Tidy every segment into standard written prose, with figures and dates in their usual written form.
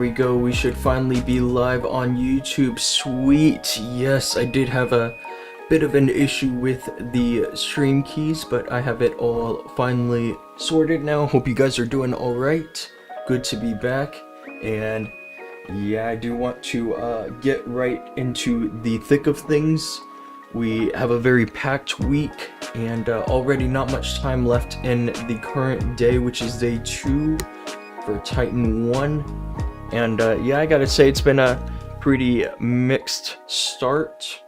We go, we should finally be live on YouTube. Sweet. Yes, I did have a bit of an issue with the stream keys, but I have it all finally sorted now. Hope you guys are doing all right. Good to be back. And yeah, I do want to get right into the thick of things. We have a very packed week and already not much time left in the current day, which is day 2 for Titan 1. And yeah, I gotta say it's been a pretty mixed start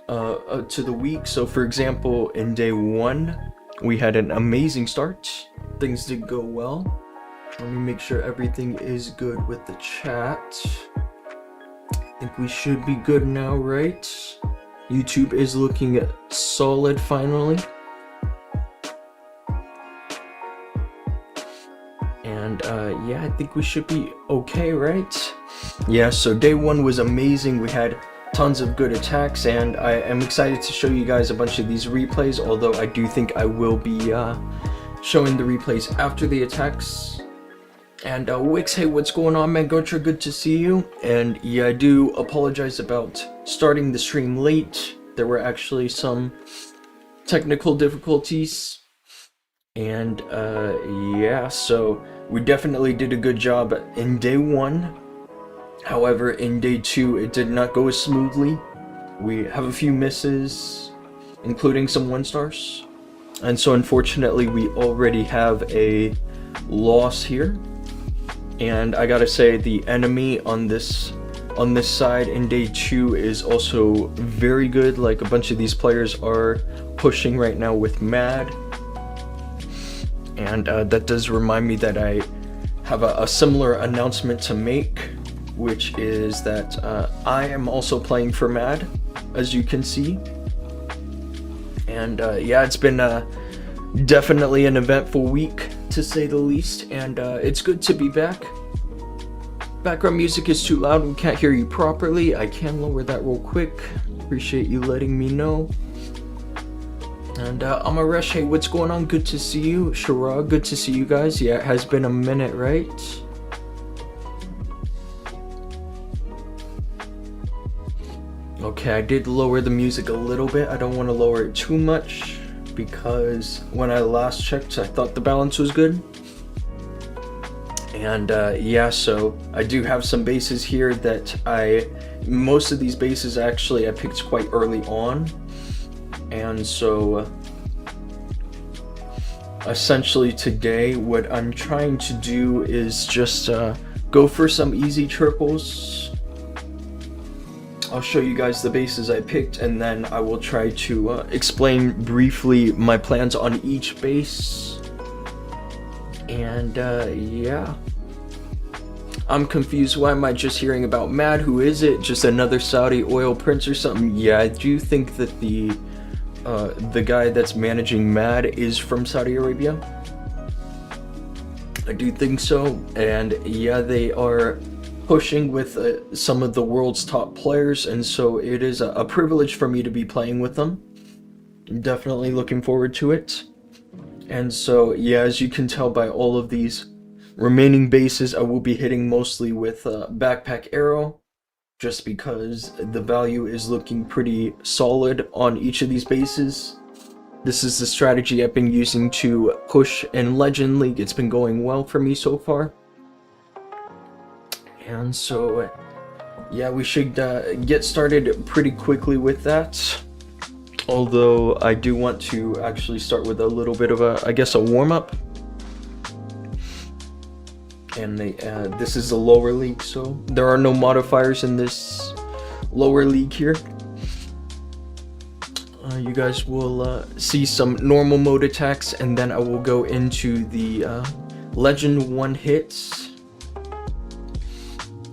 to the week. So for example, in day 1, we had an amazing start. Things did go well. Let me make sure everything is good with the chat. I think we should be good now, right? YouTube is looking solid finally. And yeah, I think we should be okay, right? Yeah, so day 1 was amazing. We had tons of good attacks, and I am excited to show you guys a bunch of these replays, although I do think I will be showing the replays after the attacks. And Wix, hey, what's going on, man? Gotra, good to see you. And yeah, I do apologize about starting the stream late. There were actually some technical difficulties. And yeah, so we definitely did a good job in day 1. However, in day 2, it did not go as smoothly. We have a few misses, including some 1-stars. And so unfortunately, we already have a loss here. And I gotta say, the enemy on this side in day 2 is also very good. Like, a bunch of these players are pushing right now with Mad. And that does remind me that I have a similar announcement to make, which is that I am also playing for Mad, as you can see. And yeah, it's been definitely an eventful week, to say the least, and it's good to be back. Background music is too loud, we can't hear you properly. I can lower that real quick. Appreciate you letting me know. And Amaresh, hey, what's going on? Good to see you. Shara, good to see you guys. Yeah, it has been a minute, right? Okay, I did lower the music a little bit. I don't want to lower it too much, because when I last checked, I thought the balance was good. And yeah, so I do have some bases here that most of these bases actually I picked quite early on. And so essentially today what I'm trying to do is just go for some easy triples. I'll show you guys the bases I picked, and then I will try to explain briefly my plans on each base. And yeah, I'm confused. Why am I just hearing about Mad? Who is it? Just another Saudi oil prince or something? Yeah, I do think that the guy that's managing Mad is from Saudi Arabia. I do think so. And yeah, they are pushing with some of the world's top players, and so it is a privilege for me to be playing with them. Definitely looking forward to it. And so yeah, as you can tell by all of these remaining bases, I will be hitting mostly with backpack arrow, just because the value is looking pretty solid on each of these bases. This is the strategy I've been using to push in Legend League. It's been going well for me so far. And so yeah, we should get started pretty quickly with that. Although I do want to actually start with a little bit of I guess a warm-up. And this is the lower league, so there are no modifiers in this lower league here. You guys will see some normal mode attacks, and then I will go into the Legend 1 hits.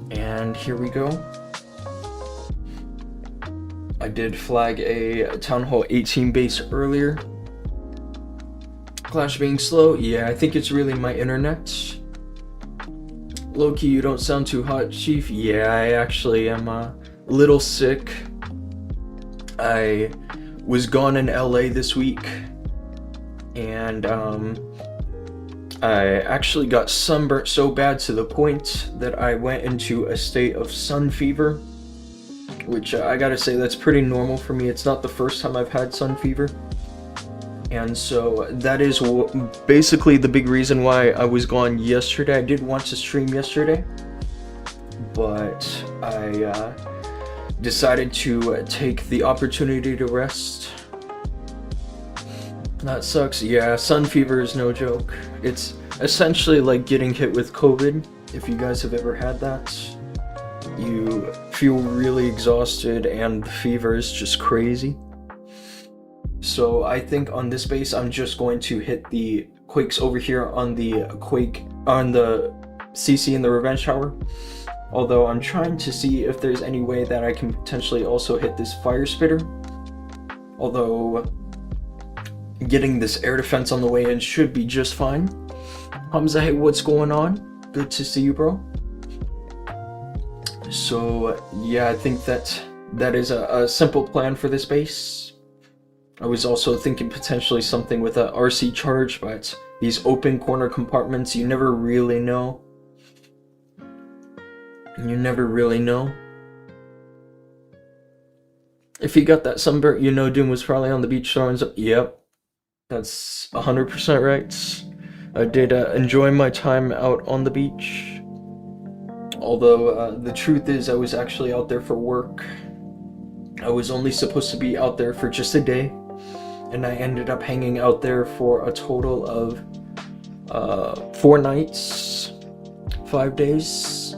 And here we go. I did flag a Town Hall 18 base earlier. Clash being slow? Yeah, I think it's really my internet. Loki, you don't sound too hot, Chief. Yeah, I actually am a little sick. I was gone in LA this week, and I actually got sunburnt so bad to the point that I went into a state of sun fever, which I gotta say that's pretty normal for me. It's not the first time I've had sun fever. And so that is basically the big reason why I was gone yesterday. I did want to stream yesterday, but I decided to take the opportunity to rest. That sucks. Yeah, sun fever is no joke. It's essentially like getting hit with COVID, if you guys have ever had that. You feel really exhausted and the fever is just crazy. So I think on this base I'm just going to hit the quakes over here on the CC in the Revenge Tower. Although I'm trying to see if there's any way that I can potentially also hit this fire spitter. Although getting this air defense on the way in should be just fine. Hamza, hey, what's going on? Good to see you, bro. So yeah, I think that is a simple plan for this base. I was also thinking potentially something with a RC charge, but these open corner compartments, you never really know. You never really know. If you got that sunburn, you know Doom was probably on the beach throwing up. Yep, that's 100% right. I did enjoy my time out on the beach. Although the truth is I was actually out there for work. I was only supposed to be out there for just a day, and I ended up hanging out there for a total of 4 nights, 5 days.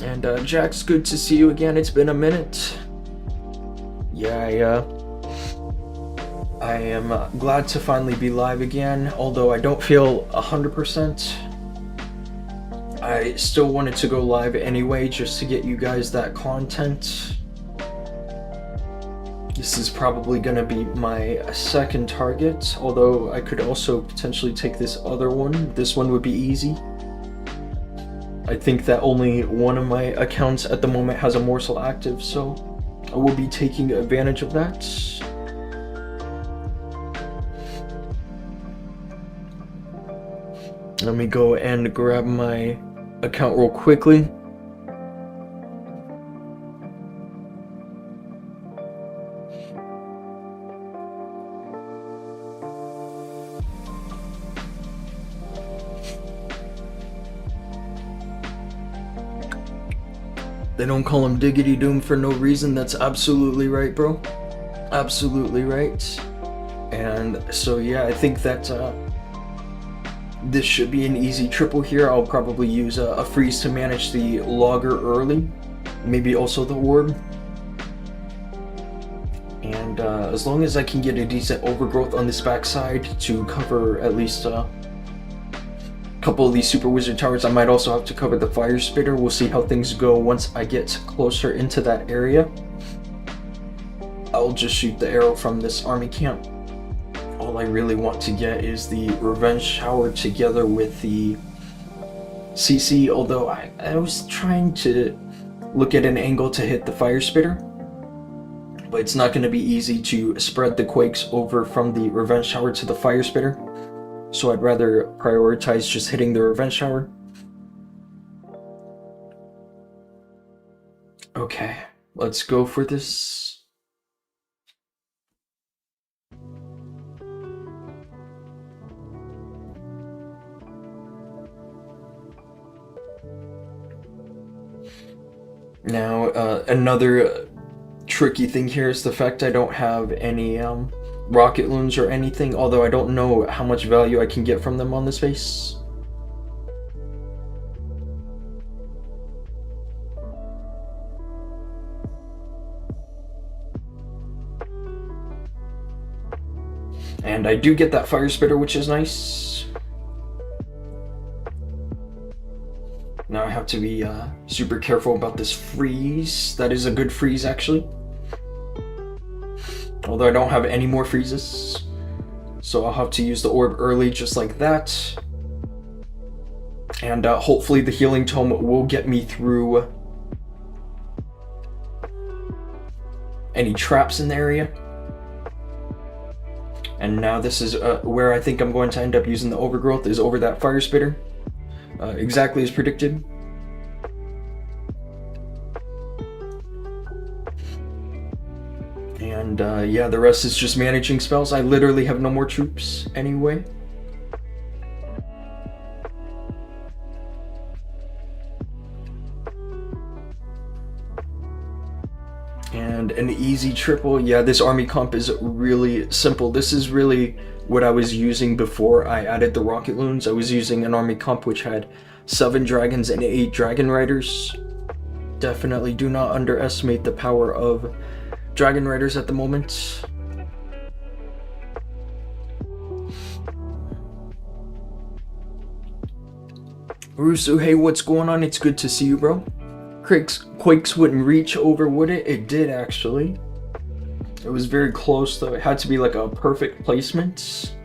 And Jax, good to see you again. It's been a minute. Yeah, I am glad to finally be live again, although I don't feel 100%. I still wanted to go live anyway, just to get you guys that content. This is probably gonna be my second target, although I could also potentially take this other one. This one would be easy. I think that only one of my accounts at the moment has a morsel active, so I will be taking advantage of that. Let me go and grab my account real quickly. They don't call him Diggity Doom for no reason. That's absolutely right, bro. Absolutely right. And so yeah, I think that this should be an easy triple here. I'll probably use a freeze to manage the logger early. Maybe also the orb. And as long as I can get a decent overgrowth on this backside to cover at least couple of these super wizard towers. I might also have to cover the fire spitter. We'll see how things go once I get closer into that area. I'll just shoot the arrow from this army camp. All I really want to get is the revenge tower together with the CC, although I was trying to look at an angle to hit the fire spitter, but it's not going to be easy to spread the quakes over from the revenge tower to the fire spitter. So I'd rather prioritize just hitting the revenge tower. Okay, let's go for this. Now, another tricky thing here is the fact I don't have any rocket loons or anything, although I don't know how much value I can get from them on this base. And I do get that fire spitter, which is nice. Now I have to be super careful about this freeze. That is a good freeze, actually. Although I don't have any more freezes. So I'll have to use the orb early, just like that. And hopefully the healing tome will get me through any traps in the area. And now this is where I think I'm going to end up using the overgrowth, is over that fire spitter. Exactly as predicted. And yeah, the rest is just managing spells. I literally have no more troops anyway. And an easy triple. Yeah, this army comp is really simple. This is really what I was using before I added the rocket loons. I was using an army comp which had 7 dragons and 8 dragon riders. Definitely do not underestimate the power of dragon riders at the moment. Rusu, hey, what's going on? It's good to see you, bro. Quakes wouldn't reach over, would it? It did, actually. It was very close, though. It had to be like a perfect placement.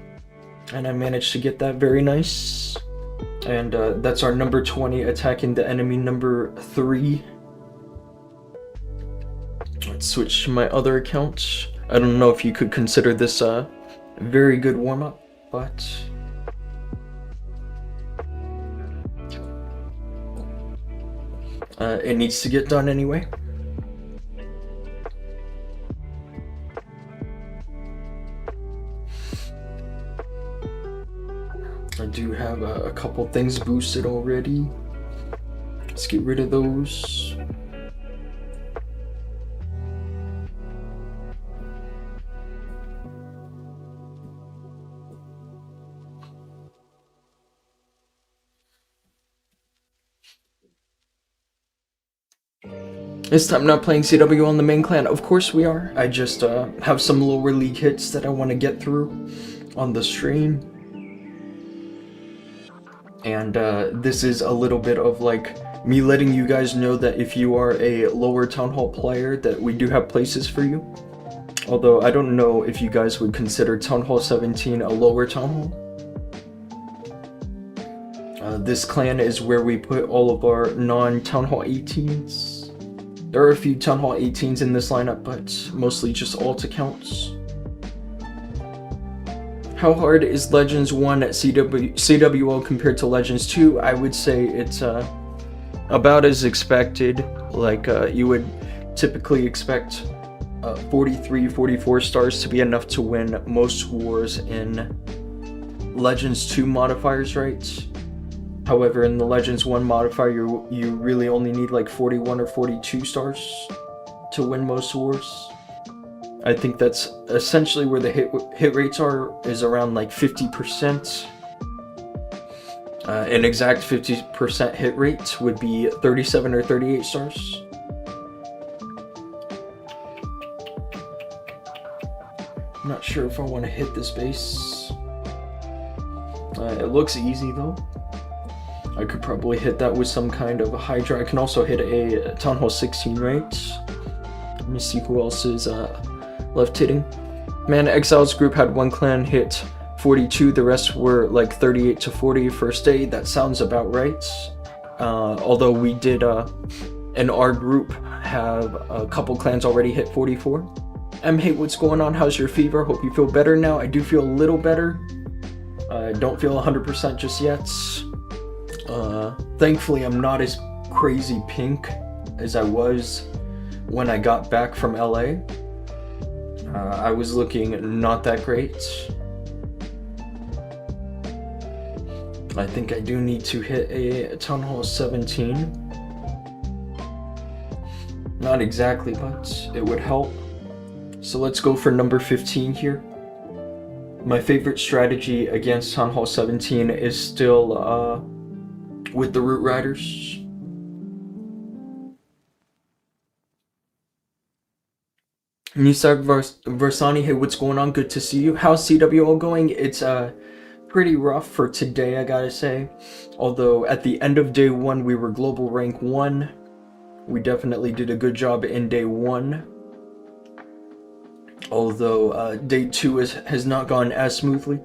And I managed to get that very nice. And that's our number 20 attacking the enemy number 3. Let's switch to my other account. I don't know if you could consider this a very good warm-up, but... it needs to get done anyway. I do have a couple things boosted already. Let's get rid of those. This time not playing CWL on the main clan. Of course we are. I just have some lower league hits that I want to get through on the stream. And this is a little bit of like me letting you guys know that if you are a lower town hall player, that we do have places for you. Although I don't know if you guys would consider Town Hall 17 a lower town hall. This clan is where we put all of our non-Town Hall 18s. There are a few Town Hall 18s in this lineup, but mostly just alt accounts. How hard is Legends 1 at CWL compared to Legends 2? I would say it's about as expected. Like you would typically expect 43, 44 stars to be enough to win most wars in Legends 2 modifiers, right? However, in the Legends 1 modifier, you really only need like 41 or 42 stars to win most wars. I think that's essentially where the hit rates are, is around like 50%. An exact 50% hit rate would be 37 or 38 stars. I'm not sure if I want to hit this base. It looks easy though. I could probably hit that with some kind of a Hydra. I can also hit a Town Hall 16, right? Let me see who else is left hitting. Man, Exiles group had one clan hit 42, the rest were like 38 to 40 first day. That sounds about right. Although we did, in our group, have a couple clans already hit 44. Hey, what's going on? How's your fever? Hope you feel better now. I do feel a little better. I don't feel 100% just yet. Thankfully I'm not as crazy pink as I was when I got back from LA. I was looking not that great. I think I do need to hit a Town Hall 17. Not exactly, but it would help. So let's go for number 15 here. My favorite strategy against Town Hall 17 is still with the Root Riders. Nisag Varsani, hey, what's going on? Good to see you. How's CWL going? It's pretty rough for today, I gotta say. Although at the end of day 1 we were global rank 1. We definitely did a good job in day 1. Although day 2 has not gone as smoothly.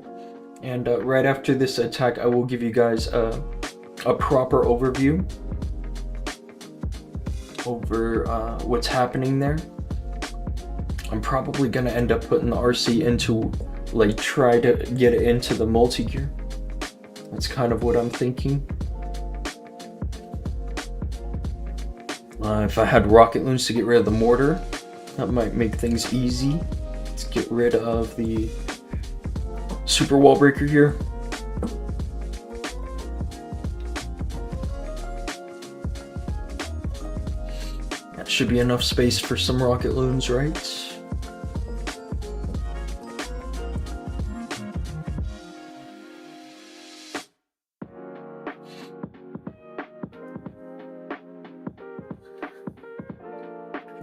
And right after this attack I will give you guys a proper overview over what's happening there. I'm probably gonna end up putting the RC into like try to get it into the multi-gear. That's kind of what I'm thinking. If I had rocket loons to get rid of the mortar, that might make things easy. Let's get rid of the super wall breaker here. That should be enough space for some rocket loons, right?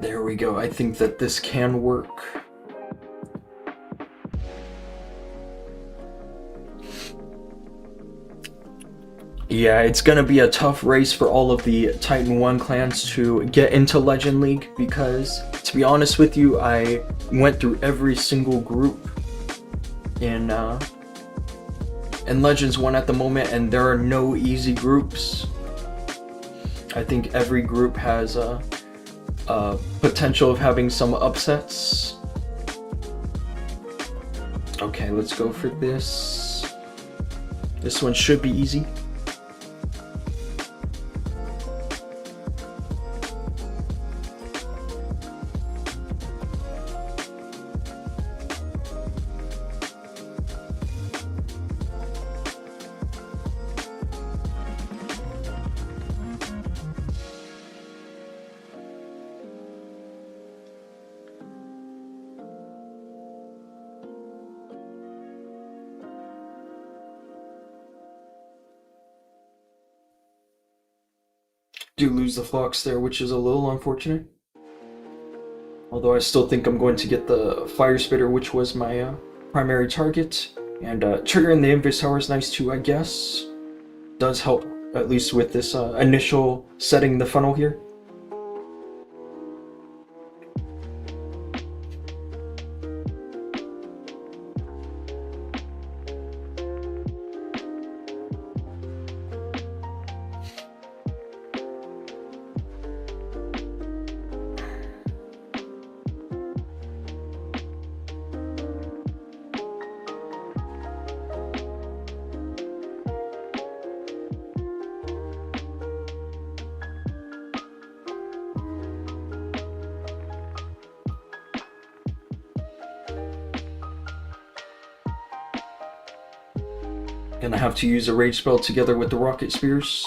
There we go. I think that this can work. Yeah, it's gonna be a tough race for all of the Titan 1 clans to get into Legend League because, to be honest with you, I went through every single group in Legends 1 at the moment, and there are no easy groups. I think every group has a potential of having some upsets. Okay, let's go for this. This one should be easy. Do lose the flocks there, which is a little unfortunate. Although I still think I'm going to get the fire spitter, which was my primary target. And triggering the invis tower is nice too, I guess. Does help, at least with this initial setting the funnel here. Gonna have to use a rage spell together with the rocket spears.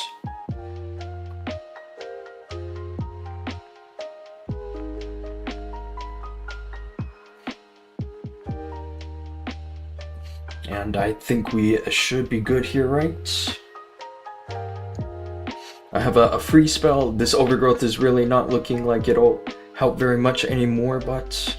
And I think we should be good here, right? I have a free spell. This overgrowth is really not looking like it'll help very much anymore, but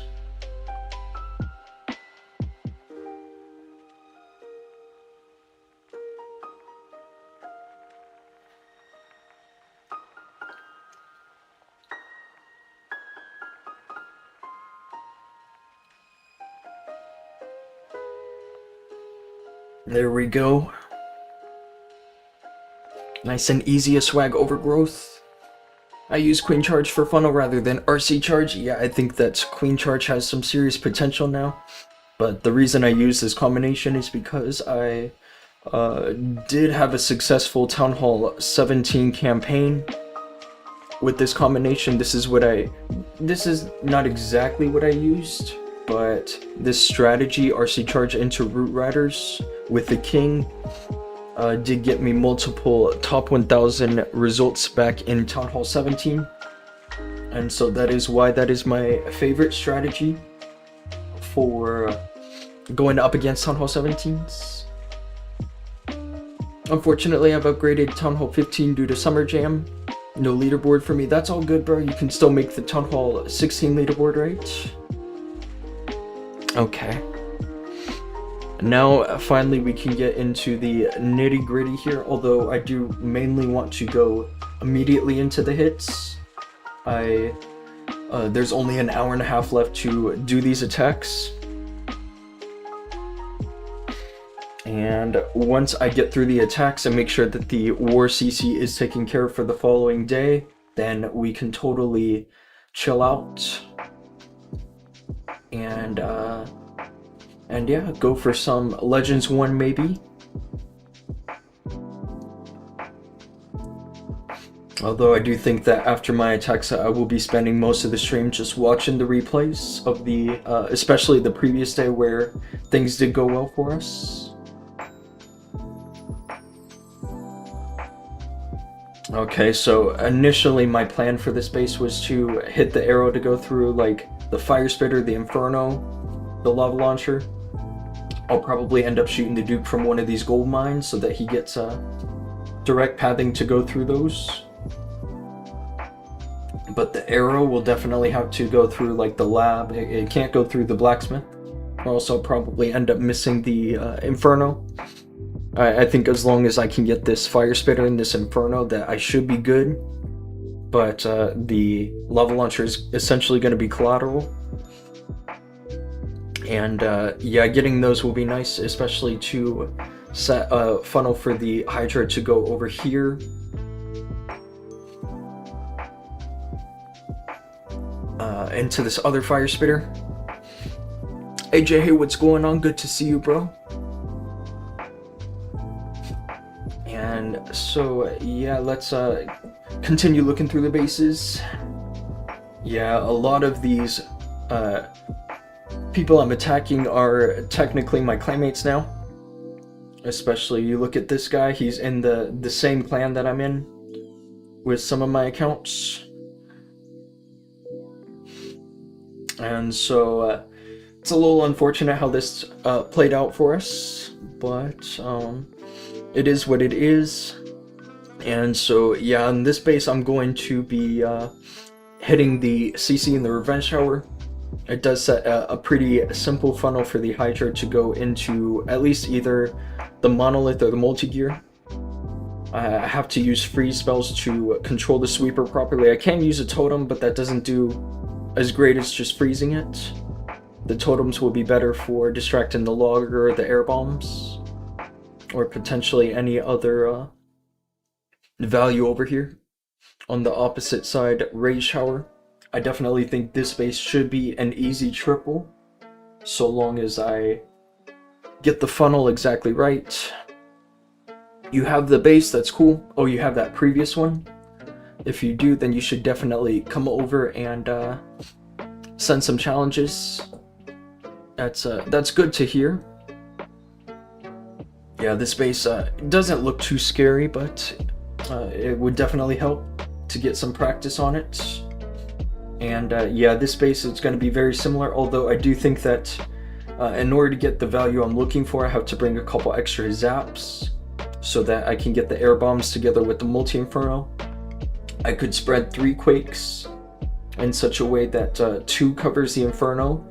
there we go. Nice and easy a swag overgrowth. I use Queen Charge for funnel rather than RC Charge. Yeah, I think that Queen Charge has some serious potential now. But the reason I use this combination is because I did have a successful Town Hall 17 campaign with this combination. This is not exactly what I used, but this strategy, RC Charge into Root Riders with the King, did get me multiple top 1000 results back in Town Hall 17. And so that is why that is my favorite strategy for going up against Town Hall 17s. Unfortunately, I've upgraded Town Hall 15 due to Summer Jam. No leaderboard for me. That's all good, bro. You can still make the Town Hall 16 leaderboard, right? Okay. Now, finally, we can get into the nitty-gritty here, although I do mainly want to go immediately into the hits. There's only an hour and a half left to do these attacks. And once I get through the attacks and make sure that the War CC is taken care of for the following day, then we can totally chill out and And yeah, go for some Legends 1 maybe. Although I do think that after my attacks, I will be spending most of the stream just watching the replays of the, especially the previous day where things did go well for us. Okay, so initially my plan for this base was to hit the arrow to go through like the Fire Spitter, the Inferno, the Lava Launcher. I'll probably end up shooting the Duke from one of these gold mines so that he gets direct pathing to go through those. But the arrow will definitely have to go through like the lab. It can't go through the blacksmith, or else I'll probably end up missing the Inferno. I think as long as I can get this Fire Spitter and this Inferno, that I should be good. But the Lava Launcher is essentially going to be collateral. And yeah, getting those will be nice, especially to set a funnel for the Hydra to go over here. Into this other Fire Spitter. AJ, hey, what's going on? Good to see you, bro. And so, yeah, let's continue looking through the bases. Yeah, a lot of these people I'm attacking are technically my clanmates now. Especially, you look at this guy, he's in the same clan that I'm in with some of my accounts. And so it's a little unfortunate how this played out for us, but it is what it is. And so yeah, in this base I'm going to be hitting the CC in the Revenge Shower. It does set a pretty simple funnel for the Hydra to go into at least either the Monolith or the Multi-Gear. I have to use freeze spells to control the sweeper properly. I can use a totem, but that doesn't do as great as just freezing it. The totems will be better for distracting the logger or the air bombs, or potentially any other value over here. On the opposite side, Rage Shower. I definitely think this base should be an easy triple, so long as I get the funnel exactly right. You have the base, that's cool. Oh, you have that previous one? If you do, then you should definitely come over and send some challenges. That's good to hear. Yeah, this base doesn't look too scary, but it would definitely help to get some practice on it. And yeah, this base is going to be very similar, although I do think that in order to get the value I'm looking for, I have to bring a couple extra zaps so that I can get the air bombs together with the multi-inferno. I could spread 3 quakes in such a way that 2 covers the inferno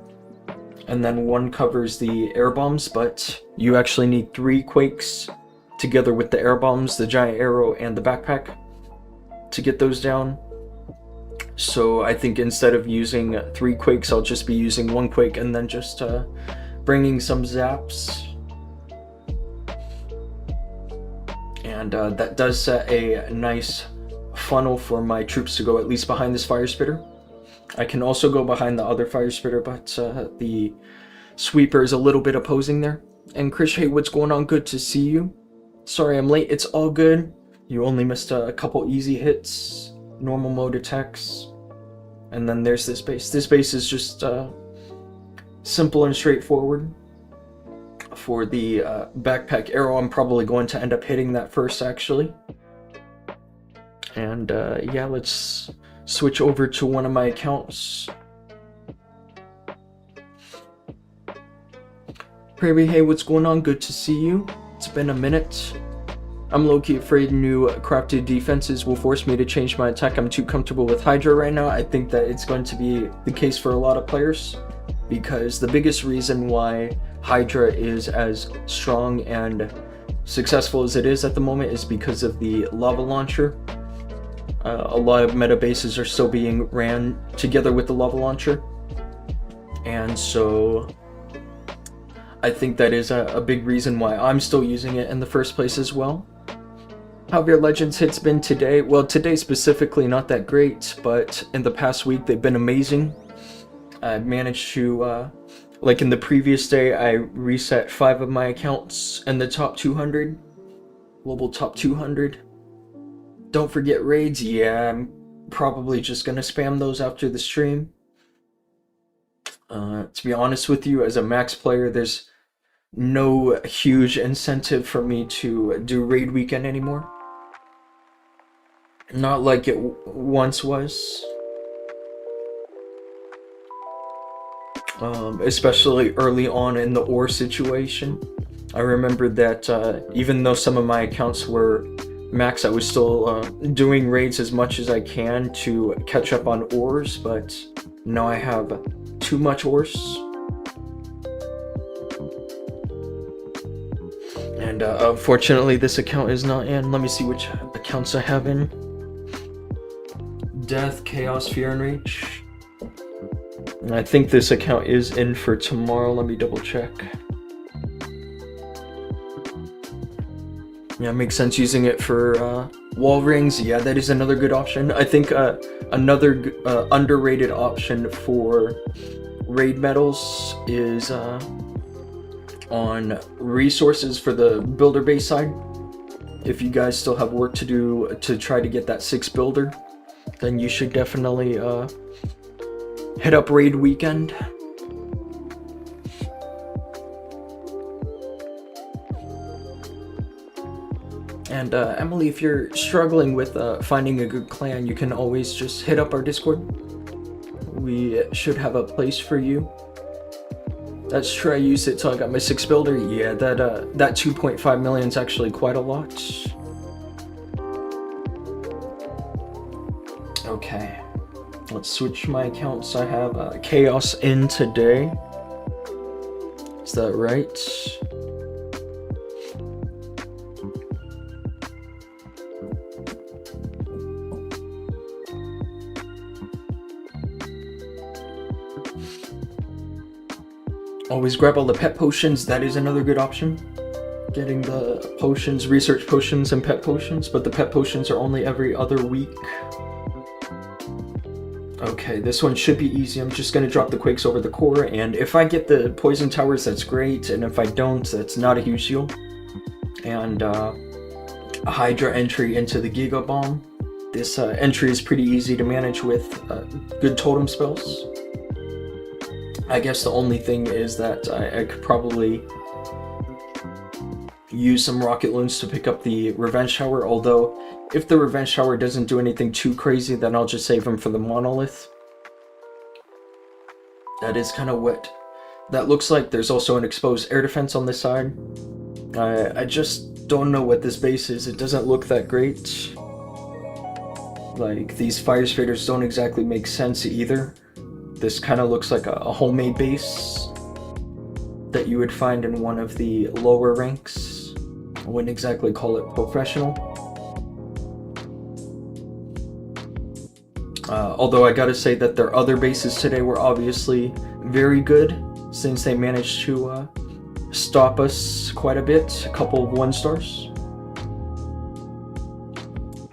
and then 1 covers the air bombs, but you actually need 3 quakes together with the air bombs, the giant arrow, and the backpack to get those down. So I think instead of using 3 quakes, I'll just be using 1 quake and then just bringing some zaps. And that does set a nice funnel for my troops to go at least behind this Fire Spitter. I can also go behind the other Fire Spitter, but the sweeper is a little bit opposing there. And Krish, hey, what's going on? Good to see you. Sorry I'm late, it's all good. You only missed a couple easy hits, normal mode attacks. And then there's this base. This base is just simple and straightforward. For the backpack arrow, I'm probably going to end up hitting that first, actually. And yeah, let's switch over to one of my accounts. Prairie, hey, what's going on? Good to see you. It's been a minute. I'm low-key afraid new crafted defenses will force me to change my attack. I'm too comfortable with Hydra right now. I think that it's going to be the case for a lot of players, because the biggest reason why Hydra is as strong and successful as it is at the moment is because of the lava launcher. A lot of meta bases are still being ran together with the lava launcher, and so I think that is a big reason why I'm still using it in the first place as well. How have your Legends hits been today? Well, today specifically not that great, but in the past week they've been amazing. I've managed to Like in the previous day, I reset 5 of my accounts in the top 200. Global top 200. Don't forget raids. Yeah, I'm probably just gonna spam those after the stream. To be honest with you, as a max player, there's no huge incentive for me to do raid weekend anymore. Not like it once was. Especially early on in the ore situation. I remember that even though some of my accounts were max, I was still doing raids as much as I can to catch up on ores, but now I have too much ores. And unfortunately this account is not in. Let me see which accounts I have in. Death, Chaos, Fear, and Rage. And I think this account is in for tomorrow. Let me double check. Yeah, it makes sense using it for wall rings. Yeah, that is another good option. I think another underrated option for raid medals is on resources for the builder base side. If you guys still have work to do to try to get that 6 builder, then you should definitely hit up raid weekend. And Emily, if you're struggling with finding a good clan, you can always just hit up our Discord. We should have a place for you. That's true, I used it till I got my 6 builder. Yeah, that 2.5 million is actually quite a lot. Okay, let's switch my accounts. I have Chaos in today. Is that right? Always grab all the pet potions. That is another good option. Getting the potions, research potions and pet potions, but the pet potions are only every other week. Okay, this one should be easy. I'm just gonna drop the quakes over the core, and if I get the poison towers, that's great, and if I don't, that's not a huge deal. And a Hydra entry into the Giga Bomb. This entry is pretty easy to manage with good totem spells. I guess the only thing is that I could probably use some rocket loons to pick up the revenge shower, although if the revenge shower doesn't do anything too crazy, then I'll just save them for the monolith. That is kind of what that looks like. There's also an exposed air defense on this side. I just don't know what this base is. It doesn't look that great. Like, these fire spiders don't exactly make sense either. This kind of looks like a homemade base that you would find in one of the lower ranks. I wouldn't exactly call it professional. Although I gotta say that their other bases today were obviously very good, since they managed to stop us quite a bit. A couple of 1-stars.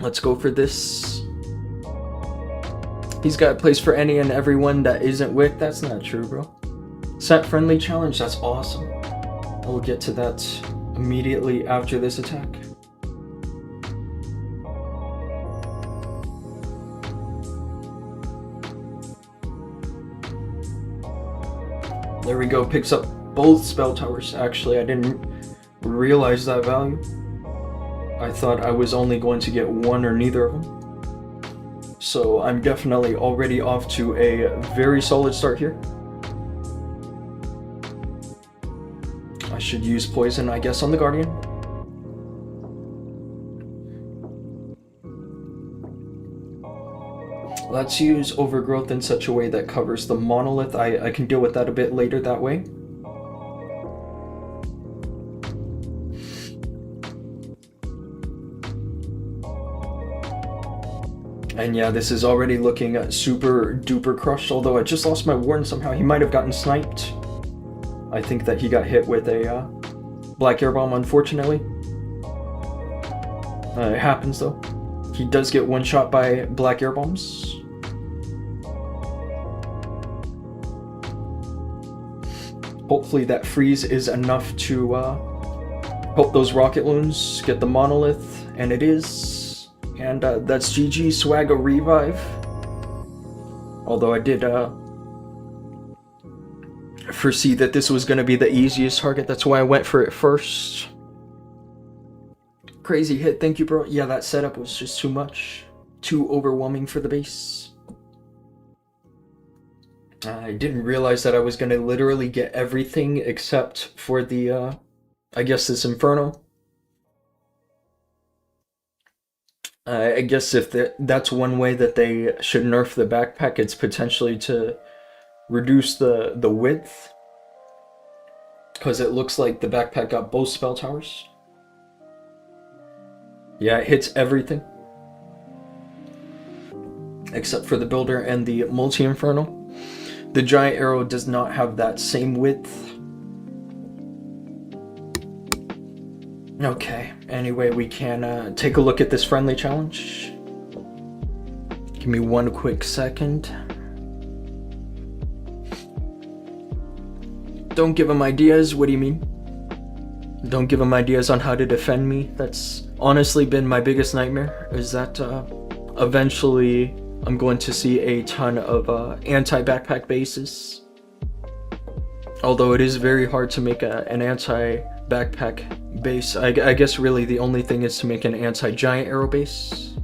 Let's go for this. He's got a place for any and everyone that isn't Wick. That's not true, bro. Set friendly challenge. That's awesome. I will get to that immediately after this attack. There we go. Picks up both spell towers. Actually, I didn't realize that value. I thought I was only going to get one or neither of them. So I'm definitely already off to a very solid start here. I should use poison, I guess, on the Guardian. Let's use Overgrowth in such a way that covers the monolith. I can deal with that a bit later that way. And yeah, this is already looking super duper crushed, although I just lost my warden somehow. He might have gotten sniped. I think that he got hit with a black air bomb, unfortunately. It happens though. He does get one shot by black air bombs. hopefully that freeze is enough to help those rocket loons get the monolith, and it is. And that's GG, Swagger Revive. Although I did foresee that this was going to be the easiest target, that's why I went for it first. Crazy hit, thank you, bro. Yeah, that setup was just too much. Too overwhelming for the base. I didn't realize that I was going to literally get everything except for the, I guess this Inferno. I guess if that's one way that they should nerf the backpack, it's potentially to reduce the width. Because it looks like the backpack got both spell towers. Yeah, it hits everything. Except for the builder and the multi-inferno. The giant arrow does not have that same width. Okay, anyway, we can take a look at this friendly challenge. Give me one quick second. Don't give them ideas, what do you mean? Don't give them ideas on how to defend me. That's honestly been my biggest nightmare, is that eventually I'm going to see a ton of anti-backpack bases. Although it is very hard to make an anti-backpack base. I guess really the only thing is to make an anti-giant arrow base.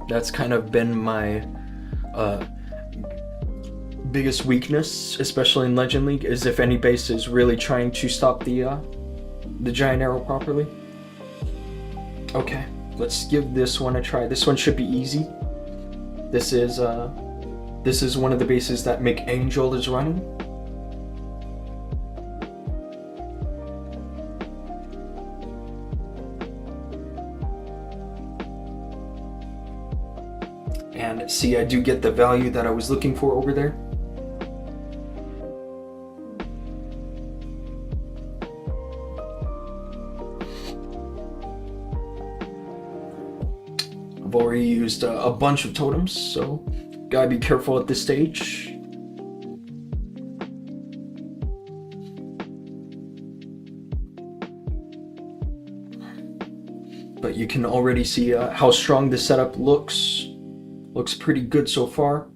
That's kind of been my biggest weakness, especially in Legend League, is if any base is really trying to stop the giant arrow properly. Okay, let's give this one a try. This one should be easy. This is one of the bases that Mick Angel is running. And see, I do get the value that I was looking for over there. I've already used a bunch of totems, so gotta be careful at this stage. But you can already see how strong this setup looks. Looks pretty good so far.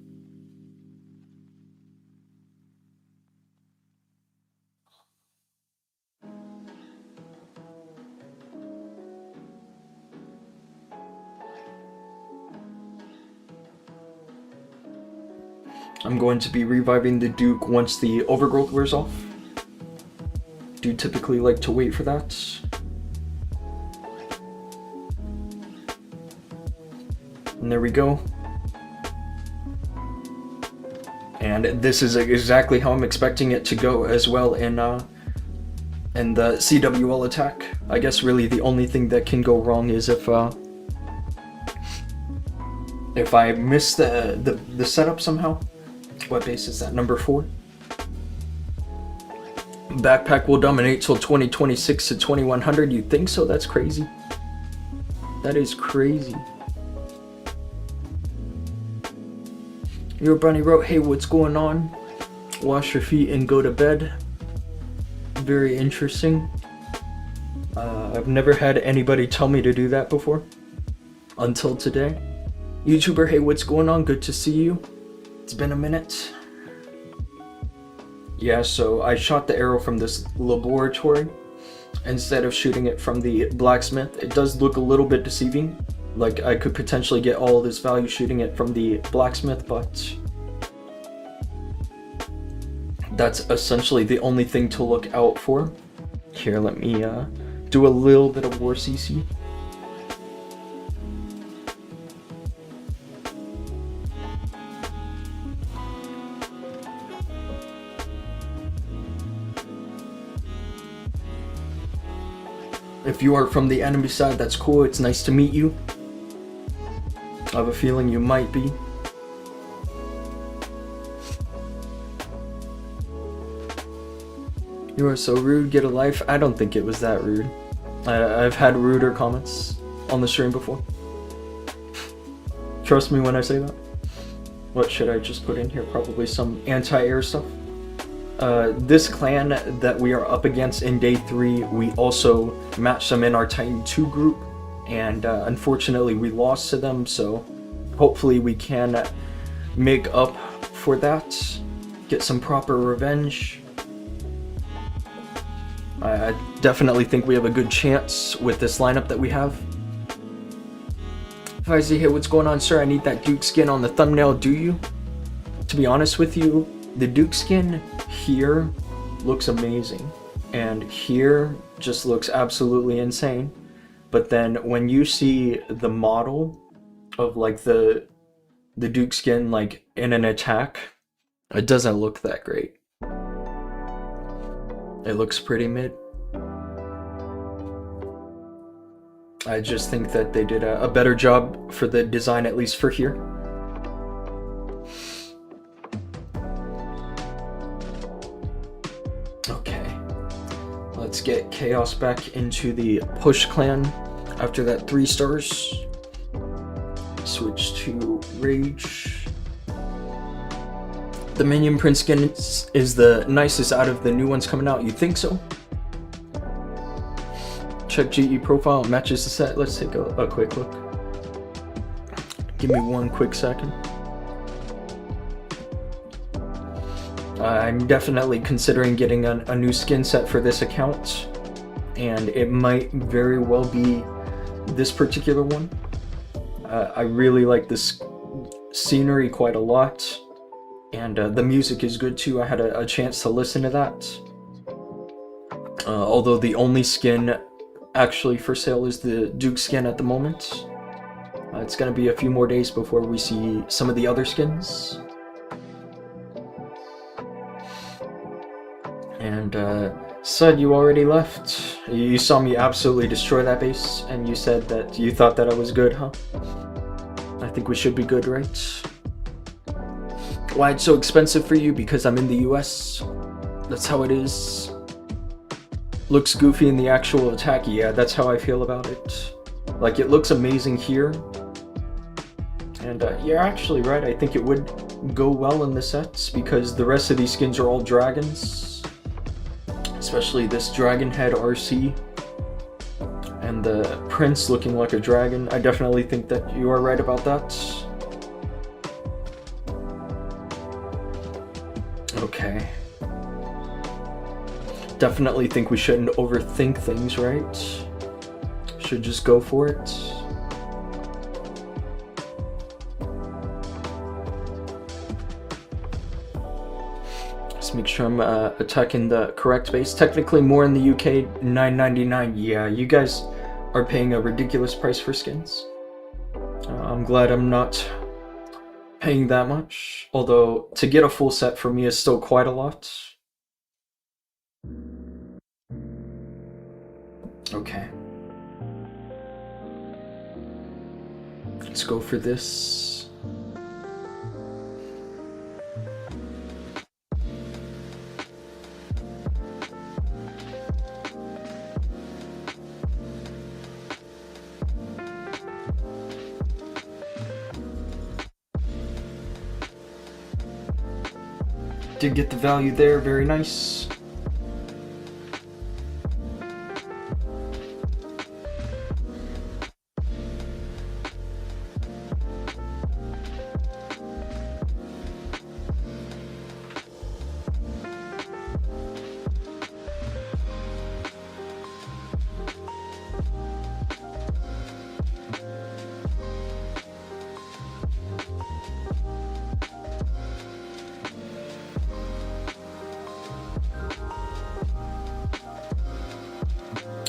I'm going to be reviving the Duke once the overgrowth wears off. Do typically like to wait for that. And there we go. And this is exactly how I'm expecting it to go as well in the CWL attack. I guess really the only thing that can go wrong is if I miss the setup somehow. What base is that? Number 4? Backpack will dominate till 2026 to 2100. You think so? That's crazy. That is crazy. Your bunny wrote, hey, what's going on? Wash your feet and go to bed. Very interesting. I've never had anybody tell me to do that before. Until today. YouTuber, hey, what's going on? Good to see you. It's been a minute. Yeah, so I shot the arrow from this laboratory instead of shooting it from the blacksmith. It does look a little bit deceiving. Like, I could potentially get all this value shooting it from the blacksmith, but that's essentially the only thing to look out for. Here, let me do a little bit of war CC. If you are from the enemy side, that's cool. It's nice to meet you. I have a feeling you might be. You are so rude, get a life. I don't think it was that rude. I've had ruder comments on the stream before. Trust me when I say that. What should I just put in here? Probably some anti-air stuff. This clan that we are up against in day 3, we also matched them in our Titan 2 group, and unfortunately we lost to them, so hopefully we can make up for that, get some proper revenge. I definitely think we have a good chance with this lineup that we have. If I say, hey, what's going on, sir? I need that Duke skin on the thumbnail, do you? To be honest with you, the Duke skin here looks amazing, and here just looks absolutely insane. But then when you see the model of like the Duke skin like in an attack, it doesn't look that great. It looks pretty mid. I just think that they did a better job for the design, at least for here. Okay, let's get Chaos back into the push clan after that 3 stars. Switch to Rage. The Minion Prince skin is the nicest out of the new ones coming out. You think so? Check GE profile, matches the set. Let's take a quick look. Give me one quick second. I'm definitely considering getting a new skin set for this account, and it might very well be this particular one. I really like this scenery quite a lot, and the music is good too. I had a chance to listen to that. Although the only skin actually for sale is the Duke skin at the moment. It's gonna be a few more days before we see some of the other skins. And Sud, you already left. You saw me absolutely destroy that base, and you said that you thought that I was good, huh? I think we should be good, right? Why it's so expensive for you? Because I'm in the US. That's how it is. Looks goofy in the actual attack. Yeah, that's how I feel about it. Like, it looks amazing here. And you're actually right. I think it would go well in the sets because the rest of these skins are all dragons. Especially this dragon head RC. And the prince looking like a dragon. I definitely think that you are right about that. Okay. Definitely think we shouldn't overthink things, right? Should just go for it. Let's make sure I'm attacking the correct base. Technically more in the UK, $9.99. Yeah, you guys are paying a ridiculous price for skins. I'm glad I'm not paying that much. Although, to get a full set for me is still quite a lot. Okay. Let's go for this. Did get the value there, very nice.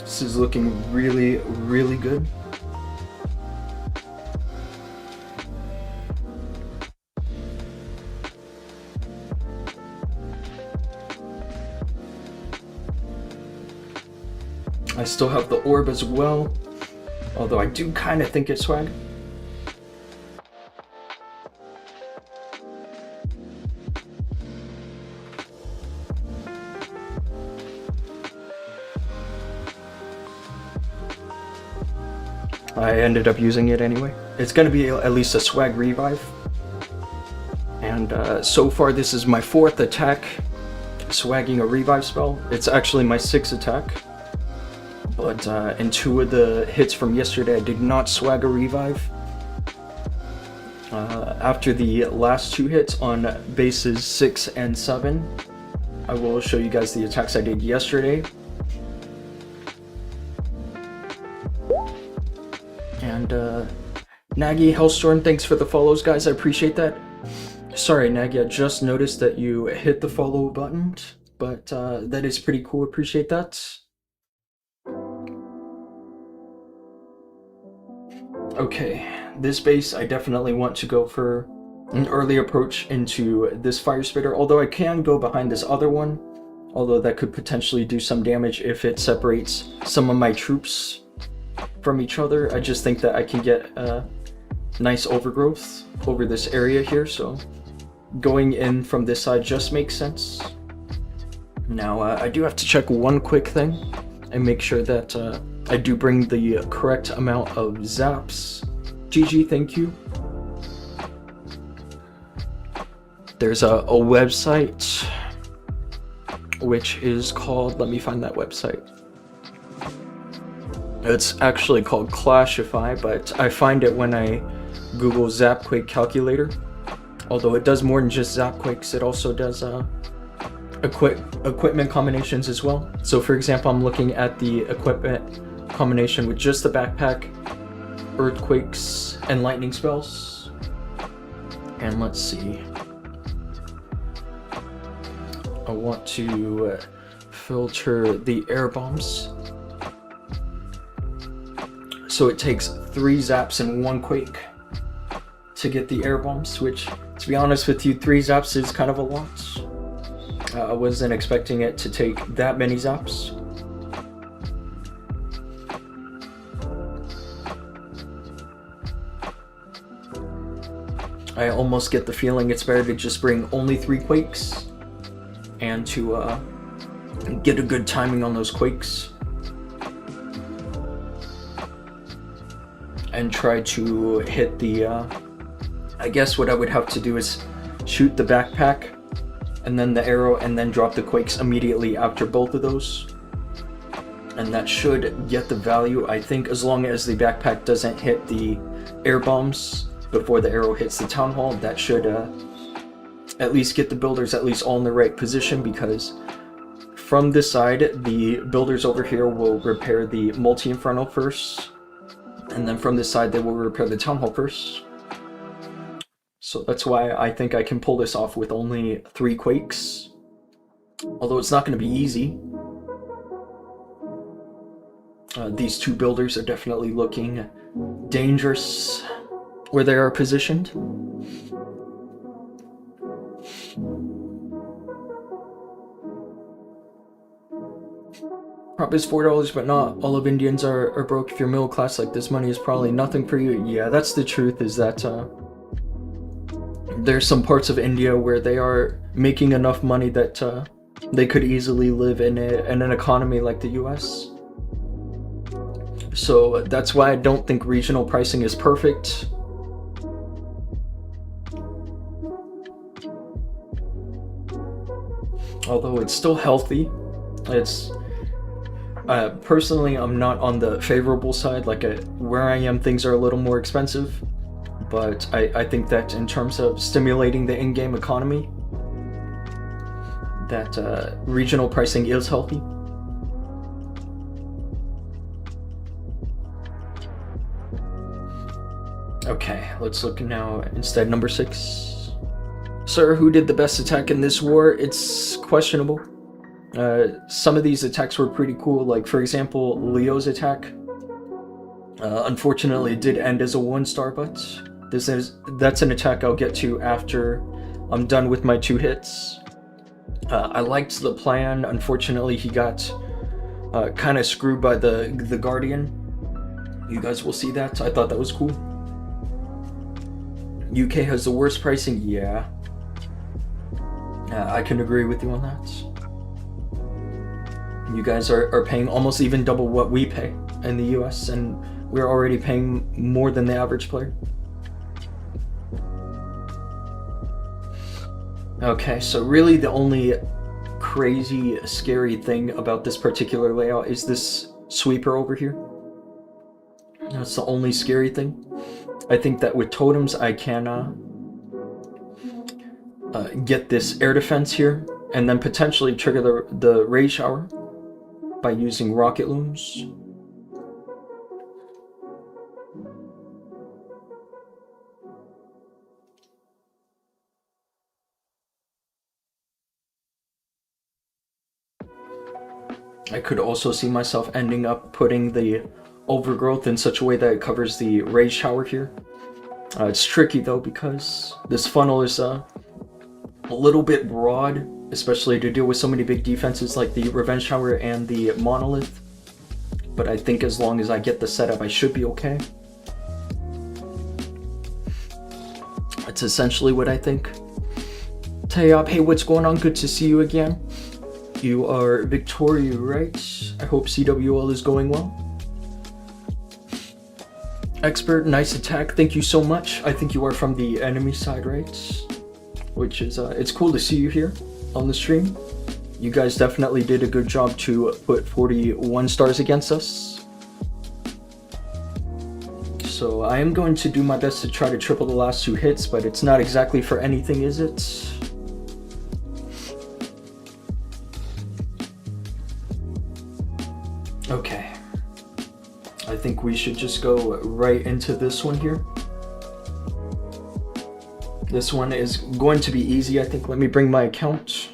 This is looking really, really good. I still have the orb as well, although I do kind of think it's swag. I ended up using it anyway. it's gonna be at least a swag revive. And so far this is my 4th attack swagging a revive spell. It's actually my 6th attack. But in 2 of the hits from yesterday I did not swag a revive. After the last 2 hits on bases 6 and 7, I will show you guys the attacks I did yesterday. And Nagy, Hellstorm, thanks for the follows, guys. I appreciate that. Sorry, Nagy, I just noticed that you hit the follow button, but that is pretty cool. Appreciate that. Okay, this base I definitely want to go for an early approach into this Fire Spitter, although I can go behind this other one, although that could potentially do some damage if it separates some of my troops from each other. I just think that I can get a nice overgrowth over this area here, so going in from this side just makes sense. Now I do have to check one quick thing and make sure that I do bring the correct amount of zaps. GG, thank you. There's a website which is called, let me find that website. It's actually called Clashify, but I find it when I Google Zapquake calculator. Although it does more than just Zapquakes, it also does equipment combinations as well. So for example, I'm looking at the equipment combination with just the backpack, earthquakes, and lightning spells. And let's see. I want to filter the air bombs. So it takes 3 zaps and 1 quake to get the air bombs, which, to be honest with you, 3 zaps is kind of a lot. I wasn't expecting it to take that many zaps. I almost get the feeling it's better to just bring only 3 quakes and to get a good timing on those quakes and try to hit the I guess what I would have to do is shoot the backpack and then the arrow and then drop the quakes immediately after both of those, and that should get the value, I think, as long as the backpack doesn't hit the air bombs before the arrow hits the town hall. That should at least get the builders at least all in the right position, because from this side the builders over here will repair the multi-inferno first, and then from this side they will repair the town hall first. So that's why I think I can pull this off with only 3 quakes, although it's not going to be easy. These 2 builders are definitely looking dangerous where they are positioned. Prop is $4, but not all of Indians are broke. If you're middle class like this, money is probably nothing for you. Yeah, that's the truth, is that there's some parts of India where they are making enough money that they could easily live in an economy like the US. So that's why I don't think regional pricing is perfect. Although it's still healthy. It's personally, I'm not on the favorable side. Like where I am, things are a little more expensive. But I think that in terms of stimulating the in-game economy, that regional pricing is healthy. Okay, let's look now instead. Number 6. Sir, who did the best attack in this war? It's questionable. Some of these attacks were pretty cool, like for example, Leo's attack. Unfortunately, it did end as a 1-star, but that's an attack I'll get to after I'm done with my 2 hits. I liked the plan. Unfortunately, he got kind of screwed by the Guardian. You guys will see that. I thought that was cool. UK has the worst pricing. Yeah. I can agree with you on that. You guys are paying almost even double what we pay in the US, and we're already paying more than the average player. Okay, so really the only crazy, scary thing about this particular layout is this sweeper over here. That's the only scary thing. I think that with totems I can get this air defense here, and then potentially trigger the raid shower by using rocket looms. I could also see myself ending up putting the overgrowth in such a way that it covers the raid shower here. It's tricky though, because this funnel is a little bit broad, especially to deal with so many big defenses like the revenge shower and the monolith. But I think as long as I get the setup, I should be okay. That's essentially what I think. Tayop, hey, what's going on? Good to see you again. You are Victoria, right? I hope CWL is going well. Expert, nice attack. Thank you so much. I think you are from the enemy side, right? Which is, it's cool to see you here on the stream. You guys definitely did a good job to put 41 stars against us. So I am going to do my best to try to triple the last 2 hits, but it's not exactly for anything, is it? Okay. I think we should just go right into this one here. This one is going to be easy, I think. Let me bring my account,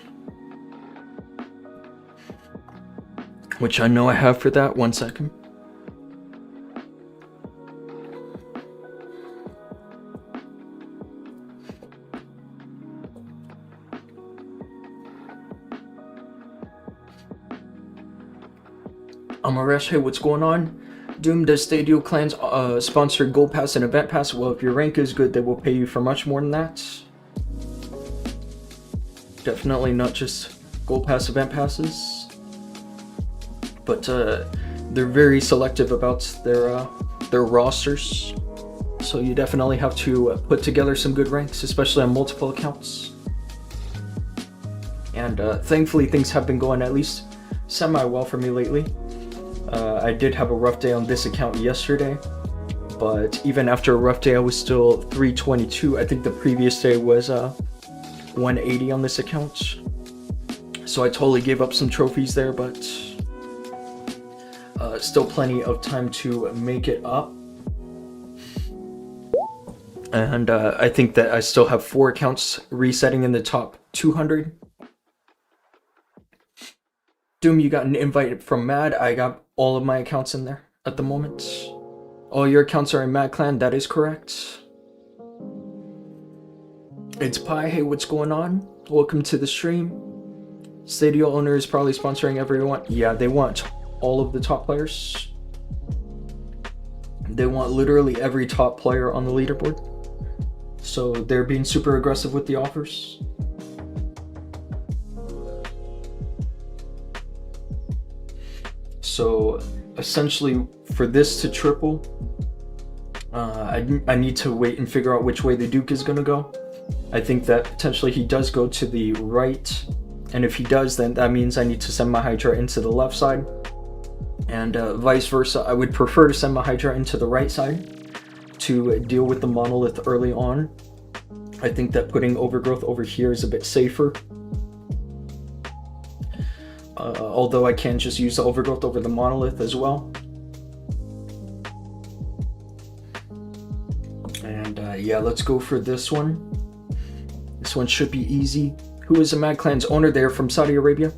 which I know I have for that. 1 second. Amaresh, hey, what's going on? Dhoom, does Stadio Clans sponsor Gold Pass and Event Pass? Well, if your rank is good, they will pay you for much more than that. Definitely not just Gold Pass, Event Passes. But they're very selective about their rosters. So you definitely have to put together some good ranks, especially on multiple accounts. And thankfully things have been going at least semi-well for me lately. I did have a rough day on this account yesterday, but even after a rough day I was still 322. I think the previous day was 180 on this account. So I totally gave up some trophies there, but still plenty of time to make it up. And I think that I still have 4 accounts resetting in the top 200. Dhoom, you got an invite from Mad. I got all of my accounts in there at the moment. All your accounts are in Mad Clan, that is correct. It's Pi, hey, what's going on? Welcome to the stream. Stadio owner is probably sponsoring everyone. Yeah, they want all of the top players. They want literally every top player on the leaderboard. So they're being super aggressive with the offers. So essentially for this to triple, I need to wait and figure out which way the Duke is going to go. I think that potentially he does go to the right, and if he does, then that means I need to send my Hydra into the left side, and vice versa. I would prefer to send my Hydra into the right side to deal with the monolith early on. I think that putting overgrowth over here is a bit safer. Although I can just use the overgrowth over the monolith as well. And yeah, let's go for this one. This one should be easy. Who is the Mad Clan's owner? They're from Saudi Arabia.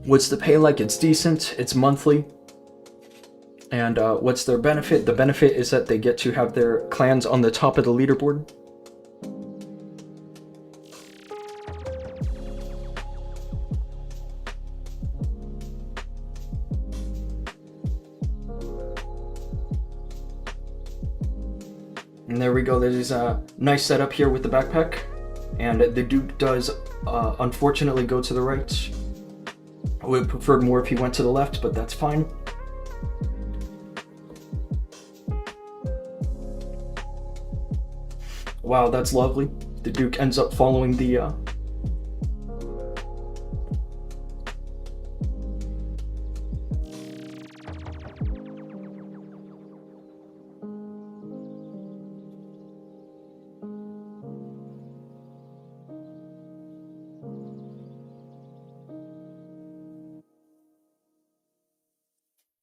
What's the pay like? It's decent. It's monthly. And what's their benefit? The benefit is that they get to have their clans on the top of the leaderboard. And there we go. There's a nice setup here with the backpack. And the Duke does unfortunately go to the right. I would have preferred more if he went to the left, but that's fine. Wow, that's lovely. The Duke ends up following the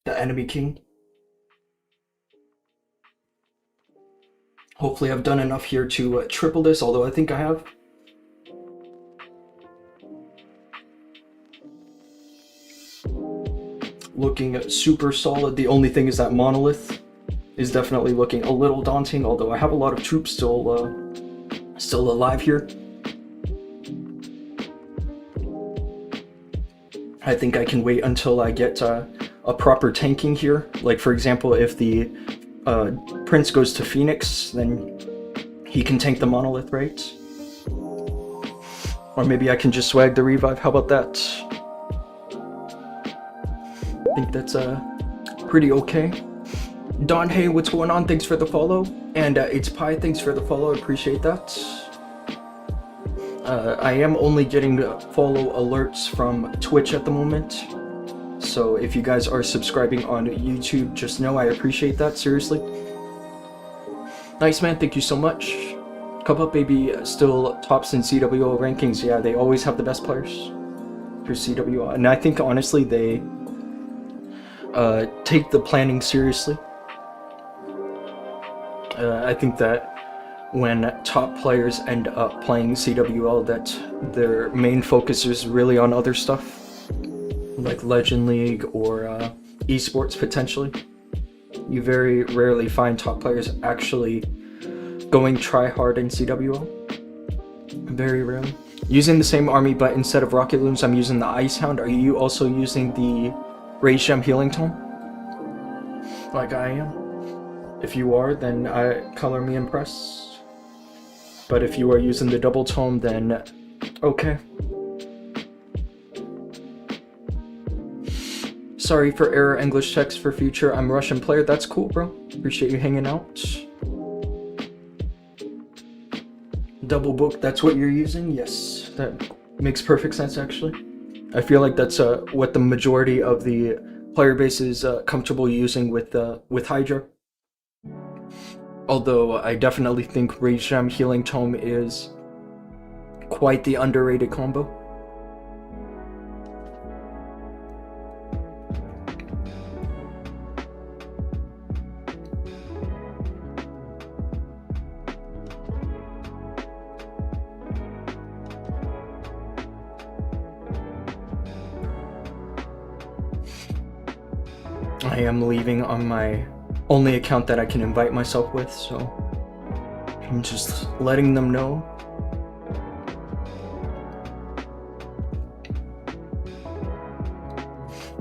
enemy king. Hopefully I've done enough here to triple this, although I think I have. Looking super solid. The only thing is that monolith is definitely looking a little daunting, although I have a lot of troops still alive here. I think I can wait until I get a proper tanking here. Like, for example, if the Prince goes to Phoenix, then he can tank the monolith, right? Or maybe I can just swag the revive. How about that? I think that's pretty okay. Don, hey, what's going on? Thanks for the follow. And it's Pi, thanks for the follow. I appreciate that. I am only getting follow alerts from Twitch at the moment. So if you guys are subscribing on YouTube, just know I appreciate that, seriously. Nice, man, thank you so much. Cup Up Baby still tops in CWL rankings. Yeah, they always have the best players for CWL. And I think, honestly, they take the planning seriously. I think that when top players end up playing CWL, that their main focus is really on other stuff, like Legend League or esports potentially. You very rarely find top players actually going try hard in CWL. Very rarely. Using the same army, but instead of Rocket Loons, I'm using the Ice Hound. Are you also using the Rage Gem Healing Tome? Like I am. If you are, then color me impressed. But if you are using the double tome, then okay. Sorry for error English text for future. I'm Russian player. That's cool, bro. Appreciate you hanging out. Double book, that's what you're using? Yes, that makes perfect sense, actually. I feel like that's what the majority of the player base is comfortable using with Hydra. Although I definitely think Rage Gem Healing Tome is quite the underrated combo. I am leaving on my only account that I can invite myself with, so I'm just letting them know.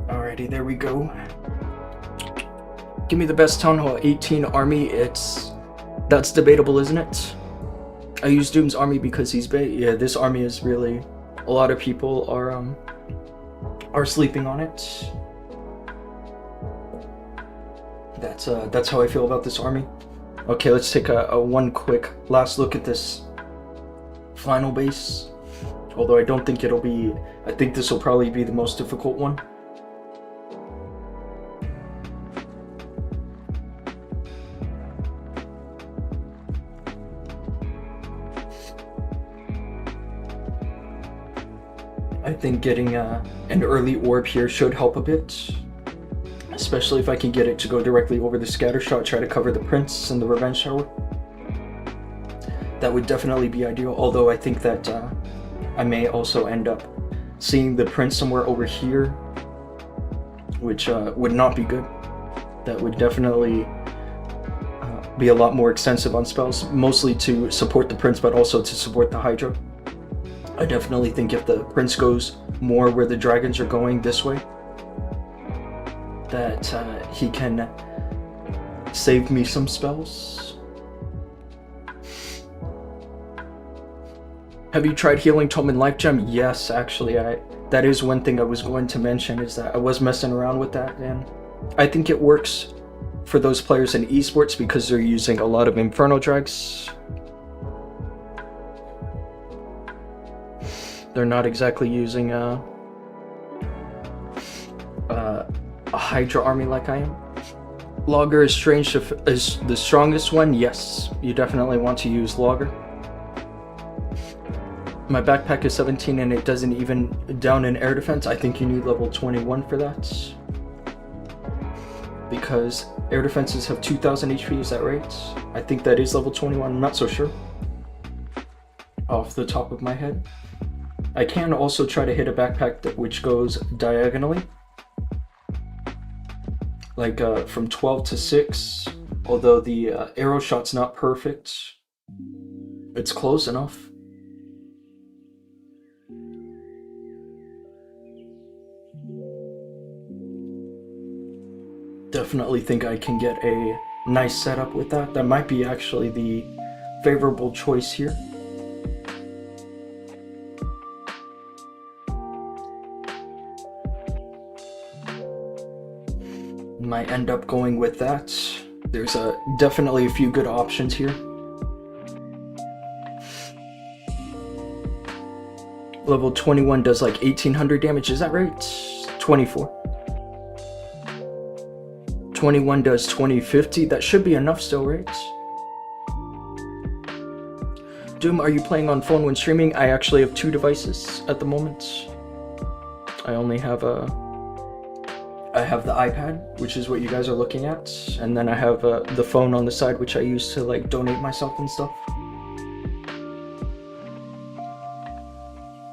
Alrighty, there we go. Give me the best Town Hall 18 army. That's debatable, isn't it? I use Doom's army because he's bait. Yeah, this army is really, a lot of people are sleeping on it. That's how I feel about this army. Okay, let's take a one quick last look at this final base. Although I don't think it'll be, I think this will probably be the most difficult one. I think getting an early orb here should help a bit. Especially if I can get it to go directly over the scatter shot, try to cover the Prince and the Revenge Shower. That would definitely be ideal, although I think that I may also end up seeing the Prince somewhere over here, which would not be good. That would definitely be a lot more extensive on spells, mostly to support the Prince, but also to support the Hydra. I definitely think if the Prince goes more where the dragons are going this way, that he can save me some spells. Have you tried Healing Tome and Life Gem? Yes, actually, that is one thing I was going to mention, is that I was messing around with that, and I think it works for those players in esports because they're using a lot of Inferno Drags. They're not exactly using a Hydra army like I am. Logger is strange is the strongest one. Yes, you definitely want to use Logger. My backpack is 17 and it doesn't even down in air defense. I think you need level 21 for that. Because air defenses have 2000 HP, is that right? I think that is level 21, I'm not so sure. Off the top of my head. I can also try to hit a backpack which goes diagonally. Like from 12 to 6, although the arrow shot's not perfect. It's close enough. Definitely think I can get a nice setup with that. That might be actually the favorable choice here. Might end up going with that. There's definitely a few good options here. Level 21 does like 1800 damage, is that right? 24. 21 does 2050, that should be enough still, right? Doom, are you playing on phone when streaming? I actually have 2 devices at the moment. I only have I have the iPad, which is what you guys are looking at, and then I have the phone on the side, which I use to like donate myself and stuff.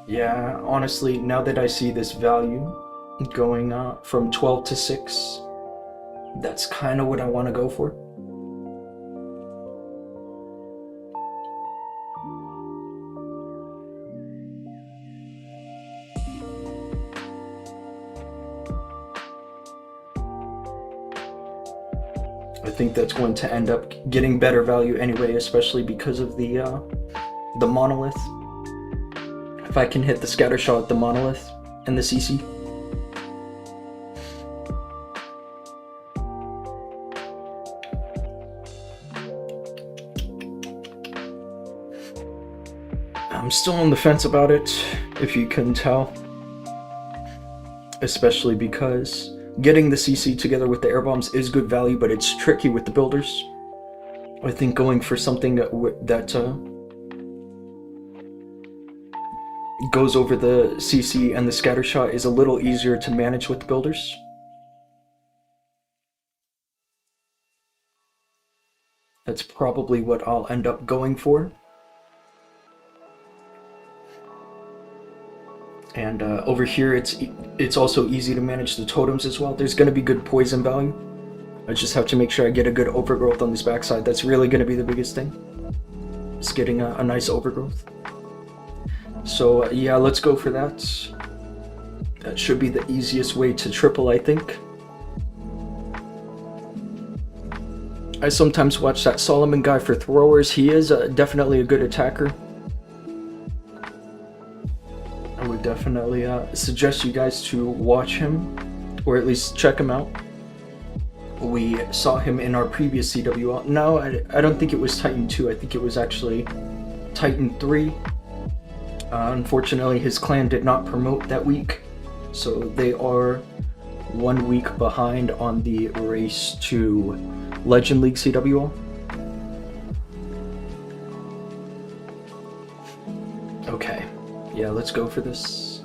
Yeah, honestly, now that I see this value going from 12 to 6, that's kind of what I want to go for. I think that's going to end up getting better value anyway, especially because of the monolith. If I can hit the scatter shot, the monolith, and the CC. I'm still on the fence about it, if you couldn't tell. Especially because getting the CC together with the air bombs is good value, but it's tricky with the builders. I think going for something that goes over the CC and the scatter shot is a little easier to manage with the builders. That's probably what I'll end up going for. And over here, it's also easy to manage the totems as well. There's going to be good poison value. I just have to make sure I get a good overgrowth on this backside. That's really going to be the biggest thing. Just getting a nice overgrowth. So yeah, let's go for that. That should be the easiest way to triple, I think. I sometimes watch that Solomon guy for throwers. He is definitely a good attacker. I would definitely suggest you guys to watch him, or at least check him out. We saw him in our previous CWL. No, I don't think it was Titan 2, I think it was actually Titan 3. Unfortunately, his clan did not promote that week, so they are 1 week behind on the race to Legend League CWL. Okay. Yeah, let's go for this.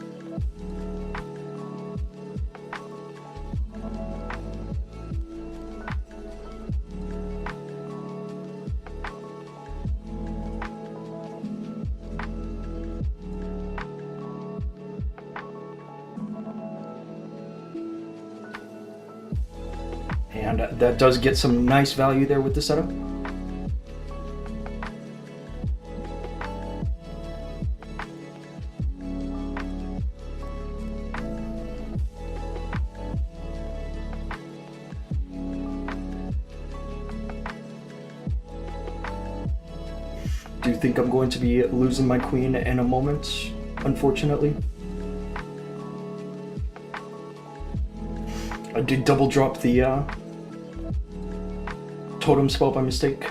And that does get some nice value there with the setup. Do think I'm going to be losing my queen in a moment, unfortunately. I did double drop the totem spell by mistake.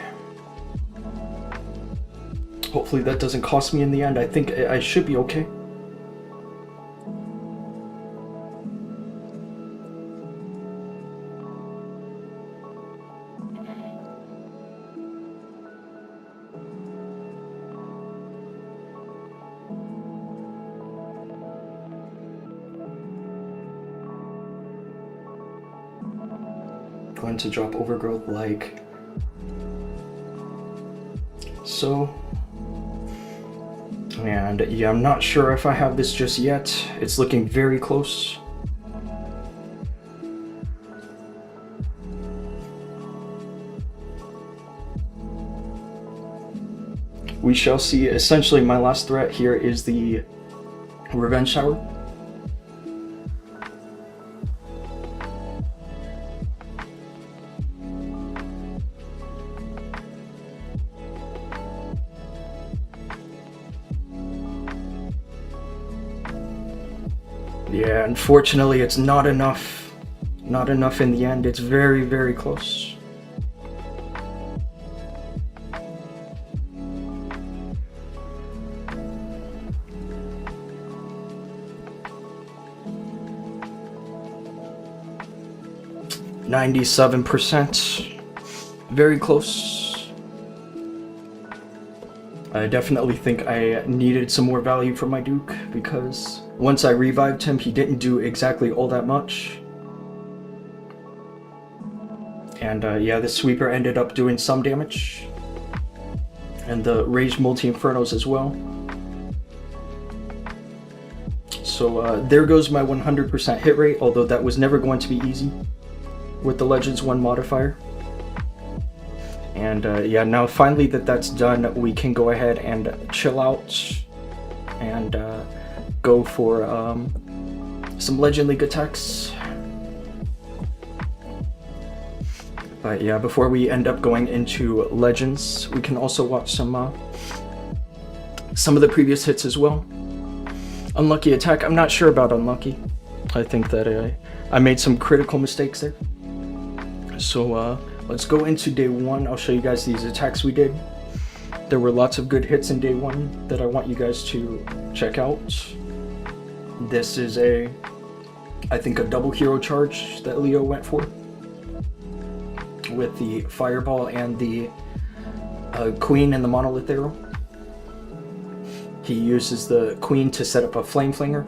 Hopefully that doesn't cost me in the end. I think I should be okay. when to drop overgrowth, like so. And yeah, I'm not sure if I have this just yet. It's looking very close. We shall see. Essentially, my last threat here is the Revenge Shower. Yeah, unfortunately, it's not enough. Not enough in the end. It's very, very close. %, very close. I definitely think I needed some more value from my Duke, because once I revived him, he didn't do exactly all that much. And yeah, the sweeper ended up doing some damage. And the raged multi-infernos as well. So there goes my 100% hit rate, although that was never going to be easy with the Legends 1 modifier. And yeah, now finally that that's done, we can go ahead and chill out and go for some Legend League attacks. But yeah, before we end up going into Legends, we can also watch some of the previous hits as well. Unlucky attack. I'm not sure about unlucky. I think that I made some critical mistakes there. So let's go into day 1. I'll show you guys these attacks we did. There were lots of good hits in day 1 that I want you guys to check out. This is I think a double hero charge that Leo went for, with the fireball and the queen and the monolith arrow. He uses the queen to set up a flame flinger.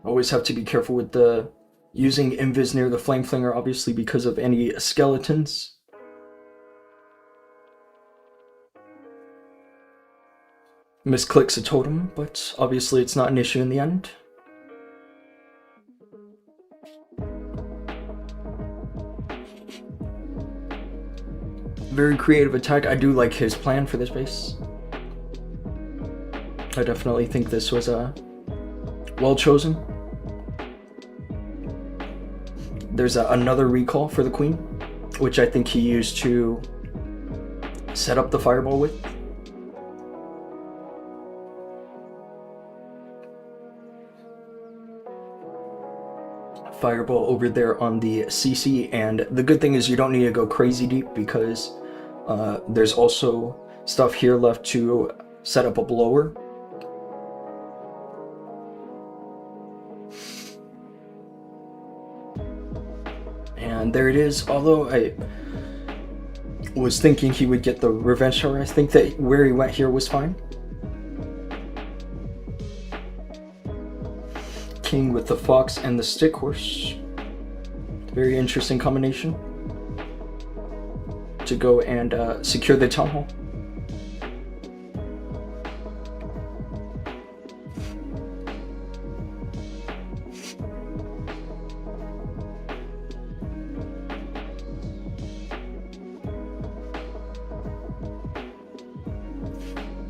Always have to be careful with the using invis near the flame flinger, obviously, because of any skeletons. Misclicks a totem, but obviously it's not an issue in the end. Very creative attack. I do like his plan for this base. I definitely think this was well chosen. There's another recall for the queen, which I think he used to set up the fireball with. Fireball over there on the CC, and the good thing is you don't need to go crazy deep, because there's also stuff here left to set up a blower. And there it is. Although I was thinking he would get the Revenge Shower, I think that where he went here was fine. King with the fox and the stick horse. Very interesting combination to go and secure the town hall.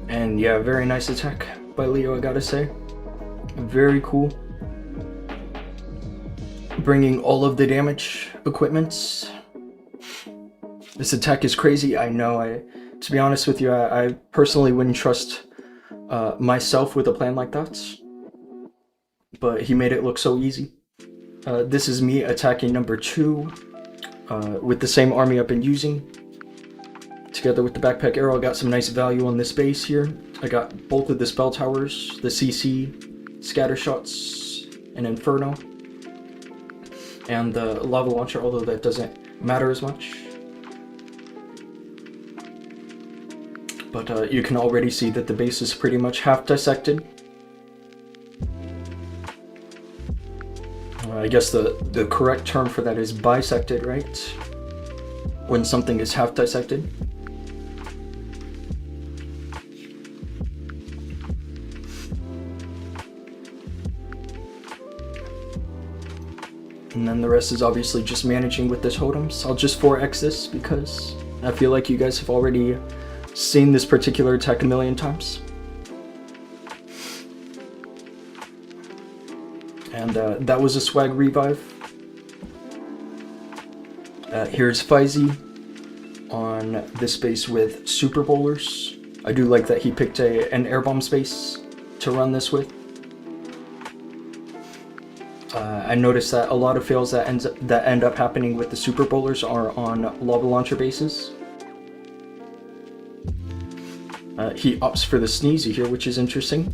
And yeah, very nice attack by Leo, I gotta say. Very cool. Bringing all of the damage equipments. This attack is crazy, I know. To be honest with you, I personally wouldn't trust myself with a plan like that. But he made it look so easy. This is me attacking number 2 with the same army I've been using. Together with the backpack arrow, I got some nice value on this base here. I got both of the spell towers, the CC, scatter shots, and Inferno, and the lava launcher, although that doesn't matter as much. but you can already see that the base is pretty much half dissected. I guess the correct term for that is bisected, right? When something is half dissected. And then the rest is obviously just managing with the totems. I'll just 4x this because I feel like you guys have already seen this particular attack a million times. And that was a swag revive. Here's Faizy on this space with Super Bowlers. I do like that he picked an air bomb space to run this with. I noticed that a lot of fails that end up happening with the Super Bowlers are on lava launcher bases. He opts for the Sneezy here, which is interesting.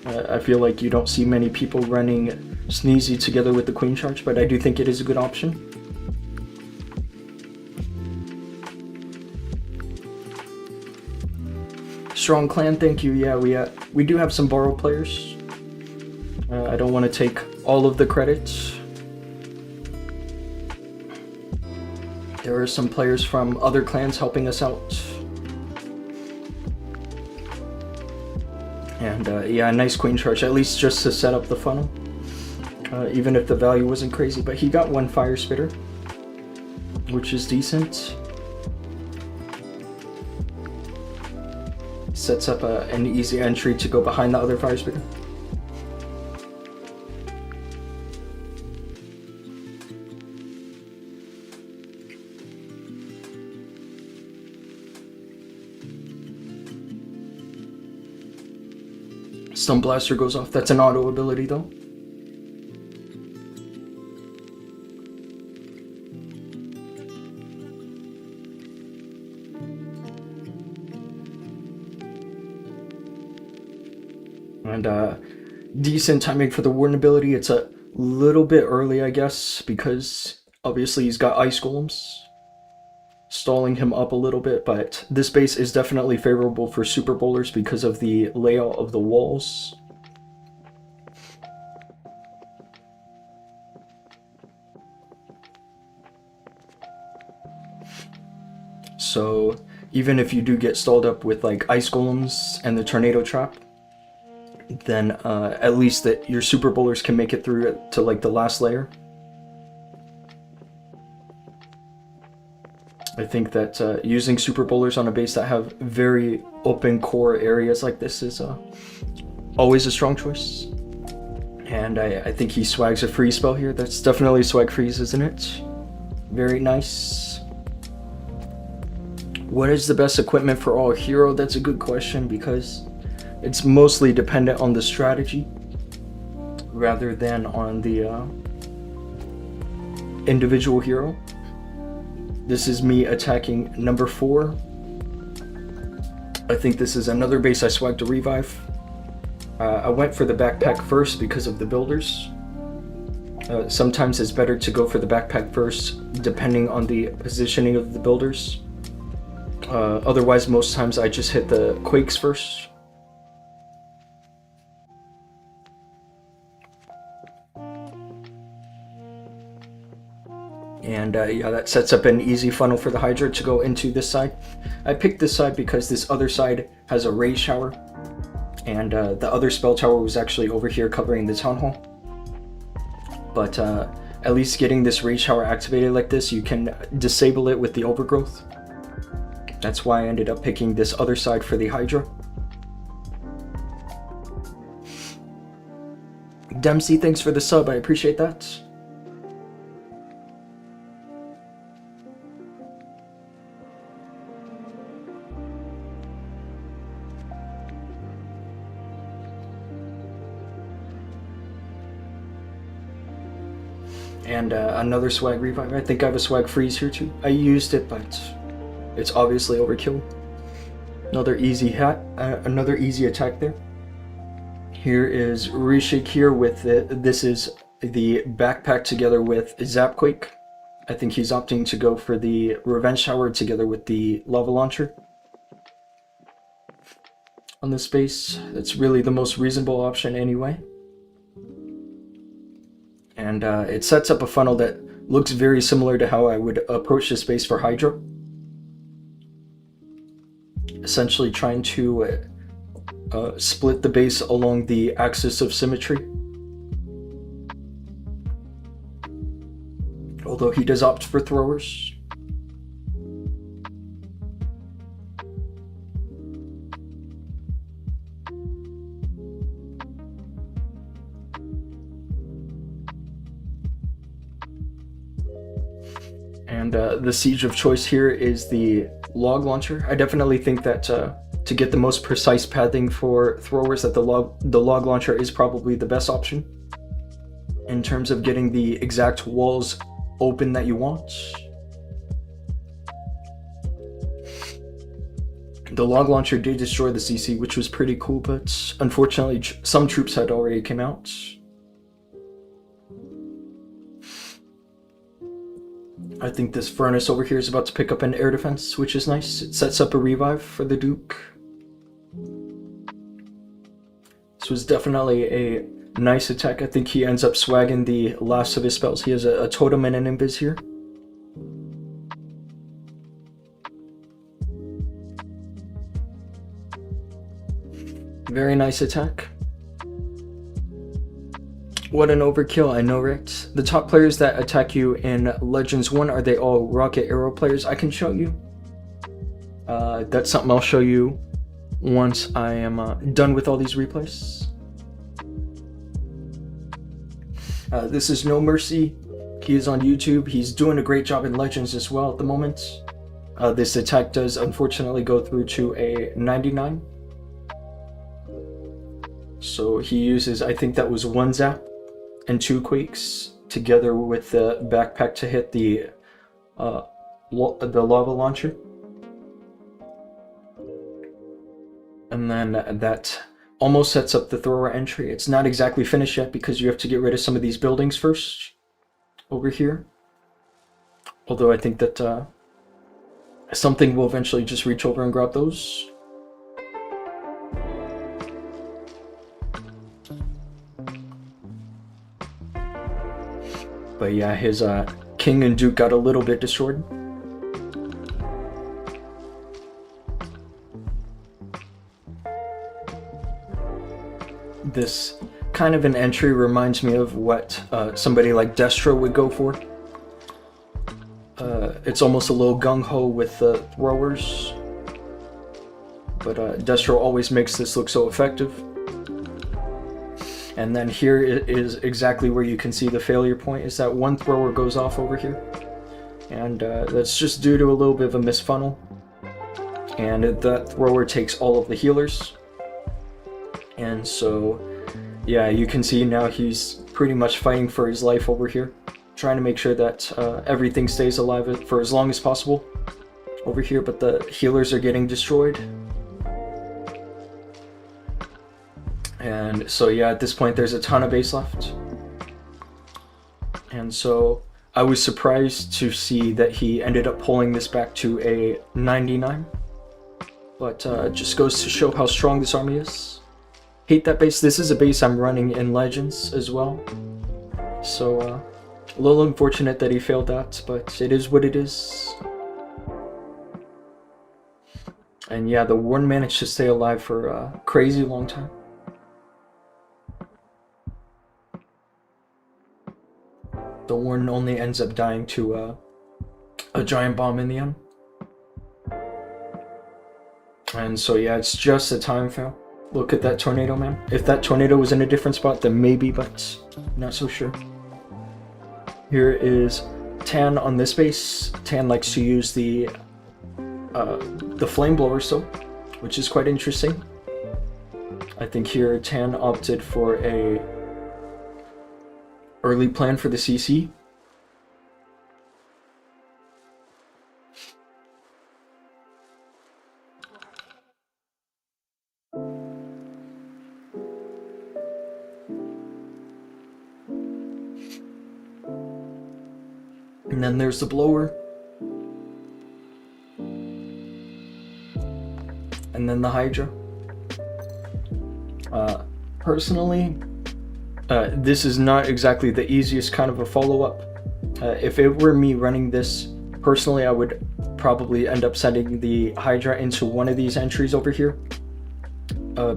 I feel like you don't see many people running Sneezy together with the Queen Charge, but I do think it is a good option. Strong clan, thank you. Yeah, we do have some borrowed players. I don't want to take all of the credit. There are some players from other clans helping us out. And yeah, nice Queen Charge, at least just to set up the funnel. Even if the value wasn't crazy, but he got one Fire Spitter, which is decent. Sets up an easy entry to go behind the other Fire Spitter. Stun Blaster goes off. That's an auto ability though. And decent timing for the Warden ability. It's a little bit early, I guess, because obviously he's got Ice Golems, stalling him up a little bit, but this base is definitely favorable for Super Bowlers because of the layout of the walls. So even if you do get stalled up with like Ice Golems and the Tornado Trap, then at least that your Super Bowlers can make it through to like the last layer. I think that using Super Bowlers on a base that have very open core areas like this is always a strong choice. And I think he swags a freeze spell here. That's definitely swag freeze, isn't it? Very nice. What is the best equipment for all hero? That's a good question because it's mostly dependent on the strategy rather than on the individual hero. This is me attacking number 4. I think this is another base I swagged to revive. I went for the backpack first because of the builders. Sometimes it's better to go for the backpack first depending on the positioning of the builders. Otherwise, most times I just hit the Quakes first. And yeah, that sets up an easy funnel for the Hydra to go into this side. I picked this side because this other side has a Rage Shower. And the other spell tower was actually over here covering the Town Hall. But at least getting this Rage Shower activated like this, you can disable it with the Overgrowth. That's why I ended up picking this other side for the Hydra. Dempsey, thanks for the sub, I appreciate that. And another swag revive. I think I have a swag freeze here too. I used it, but it's obviously overkill. Another easy another easy attack there. Here is Reshake here with this is the backpack together with Zapquake. I think he's opting to go for the Revenge Shower together with the Lava Launcher on this base. That's really the most reasonable option anyway. And it sets up a funnel that looks very similar to how I would approach this base for Hydra. Essentially trying to split the base along the axis of symmetry. Although he does opt for throwers. And the siege of choice here is the log launcher. I definitely think that to get the most precise pathing for throwers, that the log launcher is probably the best option in terms of getting the exact walls open that you want. The log launcher did destroy the CC, which was pretty cool, but unfortunately some troops had already come out. I think this furnace over here is about to pick up an air defense, which is nice. It sets up a revive for the Duke. This was definitely a nice attack. I think he ends up swagging the last of his spells. He has a totem and an invis here. Very nice attack. What an overkill, I know, right? The top players that attack you in Legends 1, are they all Rocket Arrow players? I can show you. That's something I'll show you once I am done with all these replays. This is No Mercy. He is on YouTube. He's doing a great job in Legends as well at the moment. This attack does unfortunately go through to a 99. So he uses, I think that was 1 zap and 2 quakes together with the backpack to hit the lava launcher. And then that almost sets up the thrower entry. It's not exactly finished yet because you have to get rid of some of these buildings first over here. Although I think that something will eventually just reach over and grab those. But yeah, his King and Duke got a little bit destroyed. This kind of an entry reminds me of what somebody like Destro would go for. It's almost a little gung-ho with the throwers. But Destro always makes this look so effective. And then here is exactly where you can see the failure point, is that 1 thrower goes off over here. And that's just due to a little bit of a misfunnel. And that thrower takes all of the healers. And so, yeah, you can see now he's pretty much fighting for his life over here. Trying to make sure that everything stays alive for as long as possible over here, but the healers are getting destroyed. And so yeah, at this point there's a ton of base left. And so I was surprised to see that he ended up pulling this back to a 99. But it just goes to show how strong this army is. Hate that base. This is a base I'm running in Legends as well. So a little unfortunate that he failed that, but it is what it is. And yeah, the Warden managed to stay alive for a crazy long time. The Warden only ends up dying to a giant bomb in the end. And so yeah, it's just a time fail. Look at that tornado, man. If that tornado was in a different spot, then maybe, but not so sure. Here is Tan on this base. Tan likes to use the flame blower still, which is quite interesting. I think here Tan opted for a early plan for the CC. And then there's the blower. And then the Hydra. Personally, this is not exactly the easiest kind of a follow-up. If it were me running this personally, I would probably end up sending the Hydra into one of these entries over here,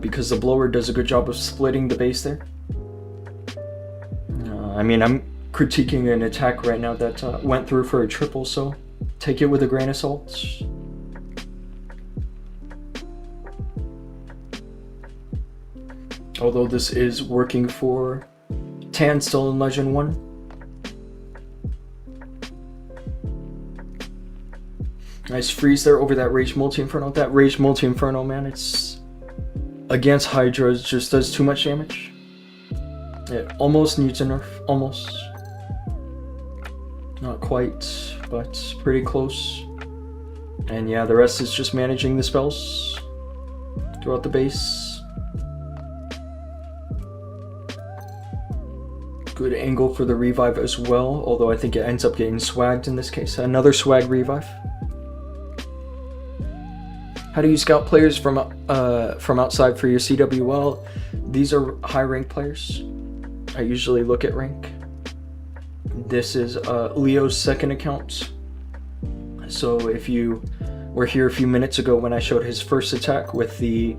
because the blower does a good job of splitting the base there. I mean, I'm critiquing an attack right now that went through for a triple, so take it with a grain of salt. Although this is working for Tan still in Legend 1. Nice freeze there over that Rage Multi-Inferno. That Rage Multi-Inferno, man, it's against Hydra, it just does too much damage. It almost needs a nerf, almost. Not quite, but pretty close. And yeah, the rest is just managing the spells throughout the base. Good angle for the revive as well, although I think it ends up getting swagged in this case. Another swag revive. How do you scout players from outside for your CWL? These are high rank players. I usually look at rank. This is Leo's second account. So if you were here a few minutes ago when I showed his first attack with the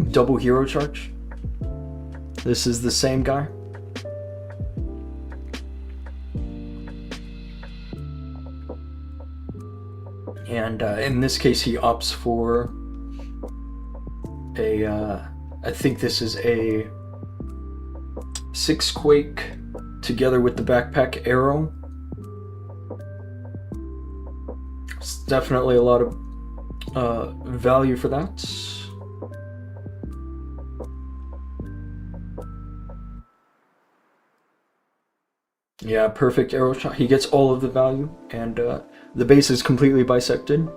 double hero charge, this is the same guy. And in this case, he opts for a, I think this is a 6 Quake together with the backpack arrow. It's definitely a lot of value for that. Yeah, perfect arrow shot. He gets all of the value, and the base is completely bisected.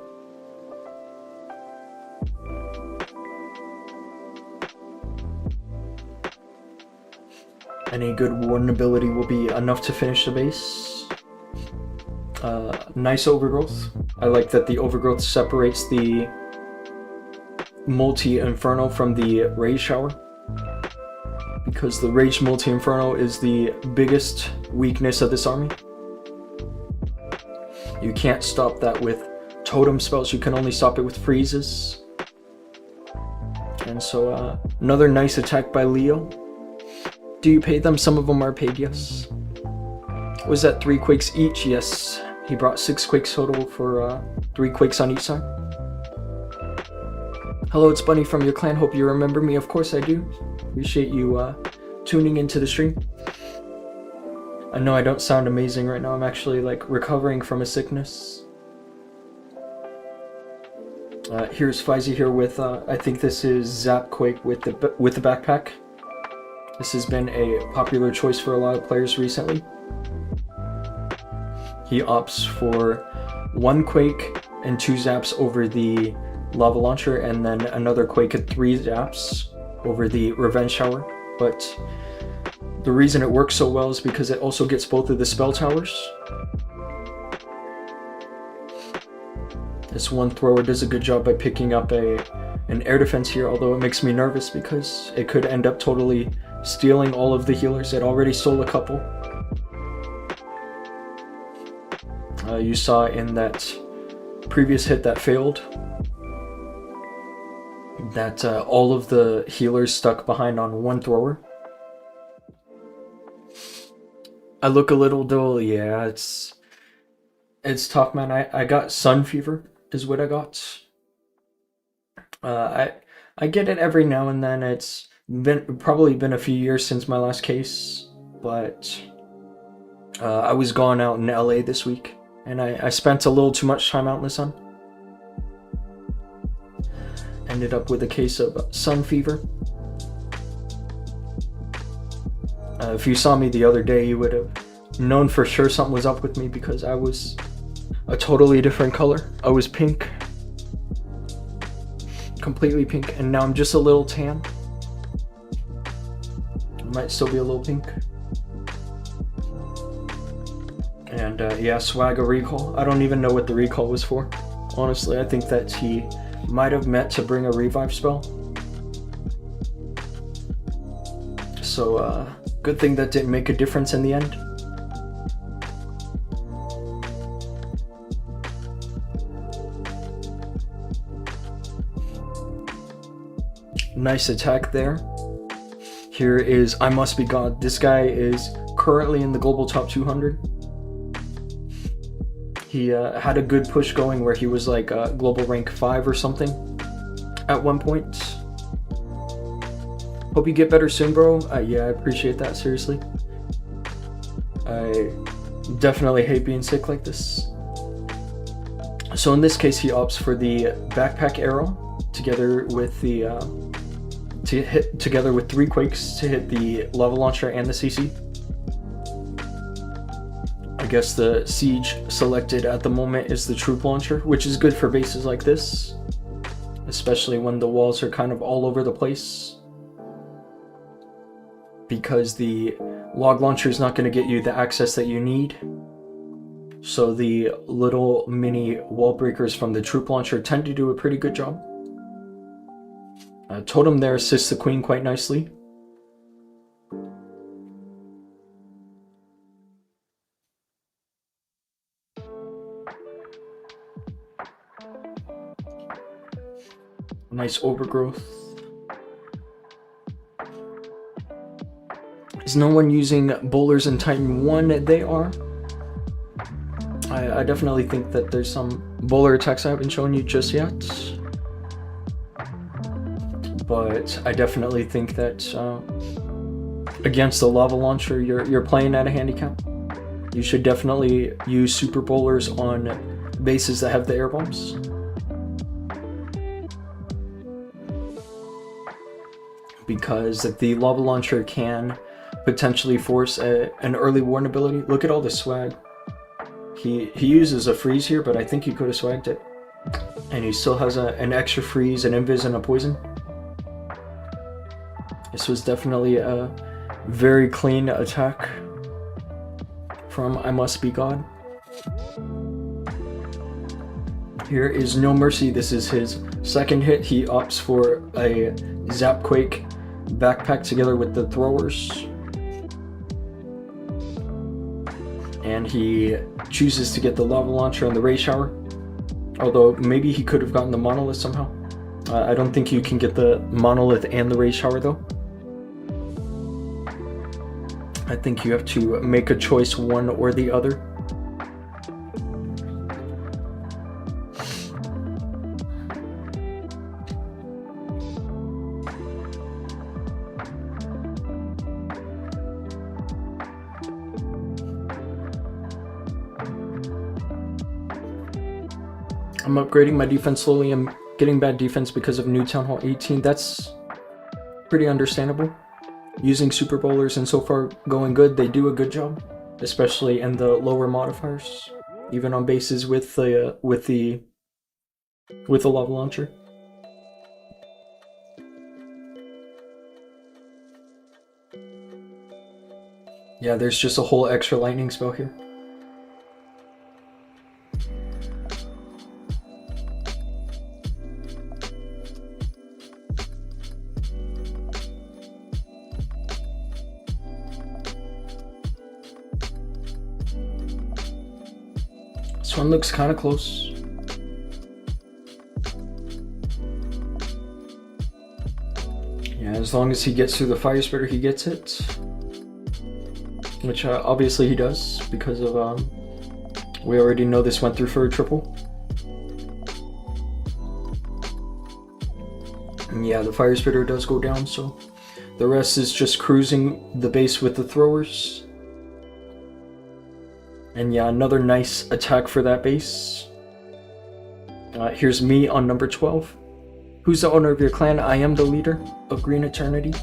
Any good warden ability will be enough to finish the base. Nice overgrowth. I like that the overgrowth separates the multi-inferno from the rage shower, because the rage multi-inferno is the biggest weakness of this army. You can't stop that with totem spells, you can only stop it with freezes. And so another nice attack by Leo. Do you pay them? Some of them are paid, yes. Was that 3 quakes each? Yes. He brought 6 quakes total for 3 quakes on each side. Hello, it's Bunny from your clan. Hope you remember me. Of course I do. Appreciate you tuning into the stream. I know I don't sound amazing right now. I'm actually like recovering from a sickness. Here's Faizy here with I think this is Zap Quake with the backpack. This has been a popular choice for a lot of players recently. He opts for 1 Quake and 2 Zaps over the Lava Launcher, and then another Quake and 3 Zaps over the Revenge Shower. But the reason it works so well is because it also gets both of the spell towers. This one thrower does a good job by picking up an air defense here, although it makes me nervous because it could end up totally stealing all of the healers. It already stole a couple. You saw in that previous hit that failed that all of the healers stuck behind on one thrower. I look a little dull, yeah, it's tough, man. I got sun fever is what I got. I get it every now and then. It's probably been a few years since my last case, but I was gone out in LA this week, and I spent a little too much time out in the sun. Ended up with a case of sun fever. If you saw me the other day, you would have known for sure something was up with me because I was a totally different color. I was pink. Completely pink, and now I'm just a little tan. I might still be a little pink. And yeah, swag a recall. I don't even know what the recall was for. Honestly, I think that he might have meant to bring a revive spell. So good thing that didn't make a difference in the end. Nice attack there. Here is I Must Be God. This guy is currently in the global top 200. He had a good push going where he was like global rank 5 or something at one point. Hope you get better soon, bro. Yeah, I appreciate that, seriously. I definitely hate being sick like this. So in this case, he opts for the backpack arrow together with the together with 3 quakes to hit the lava launcher and the CC. I guess the siege selected at the moment is the troop launcher, which is good for bases like this, especially when the walls are kind of all over the place, because the log launcher is not going to get you the access that you need. So the little mini wall breakers from the troop launcher tend to do a pretty good job. Totem there assists the queen quite nicely. Nice overgrowth. Is no one using bowlers in Titan 1? They are. I definitely think that there's some bowler attacks I haven't shown you just yet. But I definitely think that against the lava launcher, you're playing at a handicap. You should definitely use super bowlers on bases that have the air bombs. Because the lava launcher can potentially force an early warn ability. Look at all the swag. He uses a freeze here, but I think he could have swagged it. And he still has an extra freeze, an invis, and a poison. This was definitely a very clean attack from I Must Be God. Here is No Mercy. This is his second hit. He opts for a Zapquake backpack together with the throwers. And he chooses to get the lava launcher and the ray shower. Although maybe he could have gotten the monolith somehow. I don't think you can get the monolith and the ray shower though. I think you have to make a choice, one or the other. I'm upgrading my defense slowly. I'm getting bad defense because of new Town Hall 18. That's pretty understandable. Using super bowlers and so far going good. They do a good job, especially in the lower modifiers, even on bases with the lava launcher. Yeah, there's just a whole extra lightning spell here. This one looks kind of close. Yeah, as long as he gets through the fire spitter, he gets it. Which obviously he does, because of we already know this went through for a triple. And yeah, the fire spitter does go down, so the rest is just cruising the base with the throwers. And yeah, another nice attack for that base. Here's me on number 12. Who's the owner of your clan? I am the leader of GreenEternity.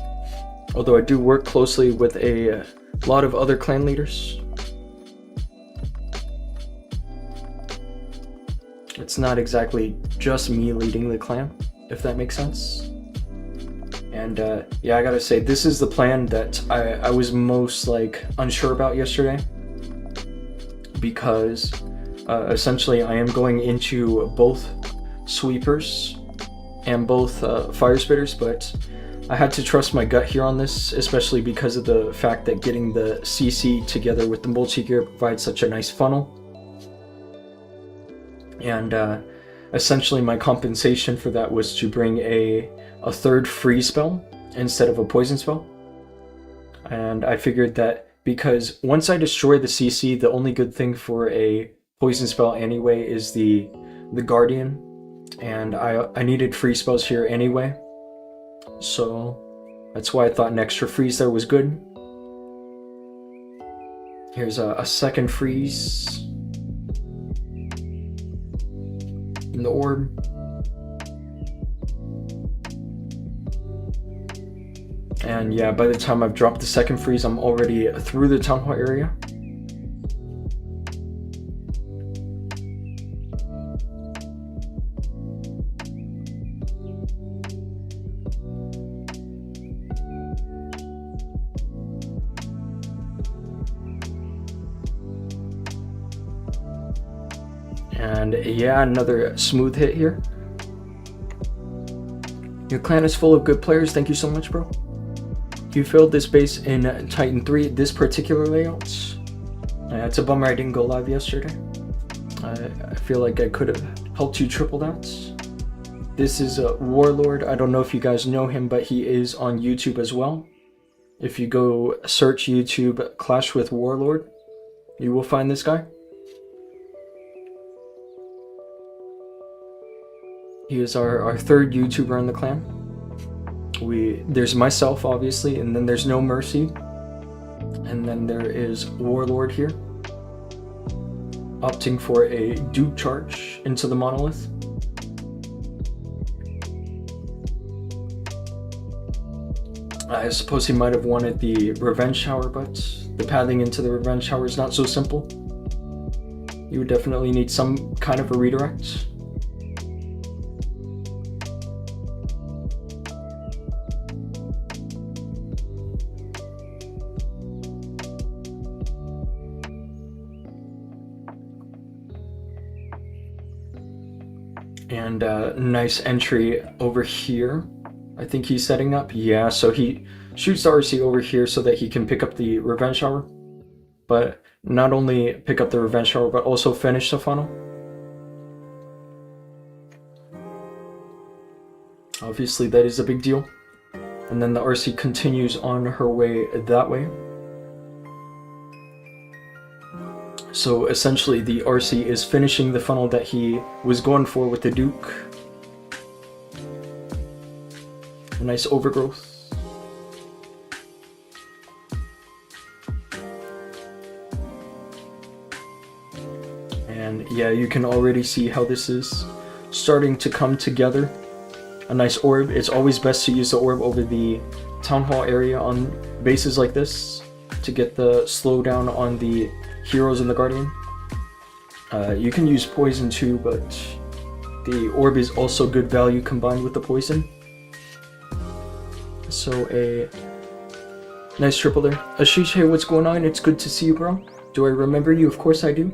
Although I do work closely with a lot of other clan leaders. It's not exactly just me leading the clan, if that makes sense. And yeah, I gotta say, this is the plan that I was most unsure about yesterday. because essentially I am going into both sweepers and both fire spitters, but I had to trust my gut here on this, especially because of the fact that getting the CC together with the multi-gear provides such a nice funnel. And essentially my compensation for that was to bring a third freeze spell instead of a poison spell. And I figured that because once I destroy the CC, the only good thing for a poison spell anyway is the Guardian, and I needed free spells here anyway, so that's why I thought an extra freeze there was good. Here's a second freeze in the orb. And yeah, by the time I've dropped the second freeze, I'm already through the Town Hall area. And yeah, another smooth hit here. Your clan is full of good players. Thank you so much, bro. You filled this base in Titan 3, this particular layout. It's a bummer I didn't go live yesterday. I feel like I could have helped you triple that. This is a Warlord. I don't know if you guys know him, but he is on YouTube as well. If you go search YouTube Clash with Warlord, you will find this guy. He is our third YouTuber in the clan. There's myself, obviously, and then there's No Mercy, and then there is Warlord here, opting for a dupe charge into the monolith. I suppose he might have wanted the revenge shower, but the pathing into the revenge shower is not so simple. You would definitely need some kind of a redirect. And nice entry over here. I think he's setting up. Yeah, so he shoots the RC over here so that he can pick up the revenge shower. But not only pick up the revenge shower, but also finish the funnel. Obviously, that is a big deal. And then the RC continues on her way that way. So essentially the RC is finishing the funnel that he was going for with the Duke. A nice overgrowth. And yeah, you can already see how this is starting to come together. A nice orb. It's always best to use the orb over the Town Hall area on bases like this to get the slowdown on the heroes and the Guardian. You can use poison too, but the orb is also good value combined with the poison. So a nice triple there. Ashish, hey, what's going on? It's good to see you, bro. Do I remember you? Of course I do.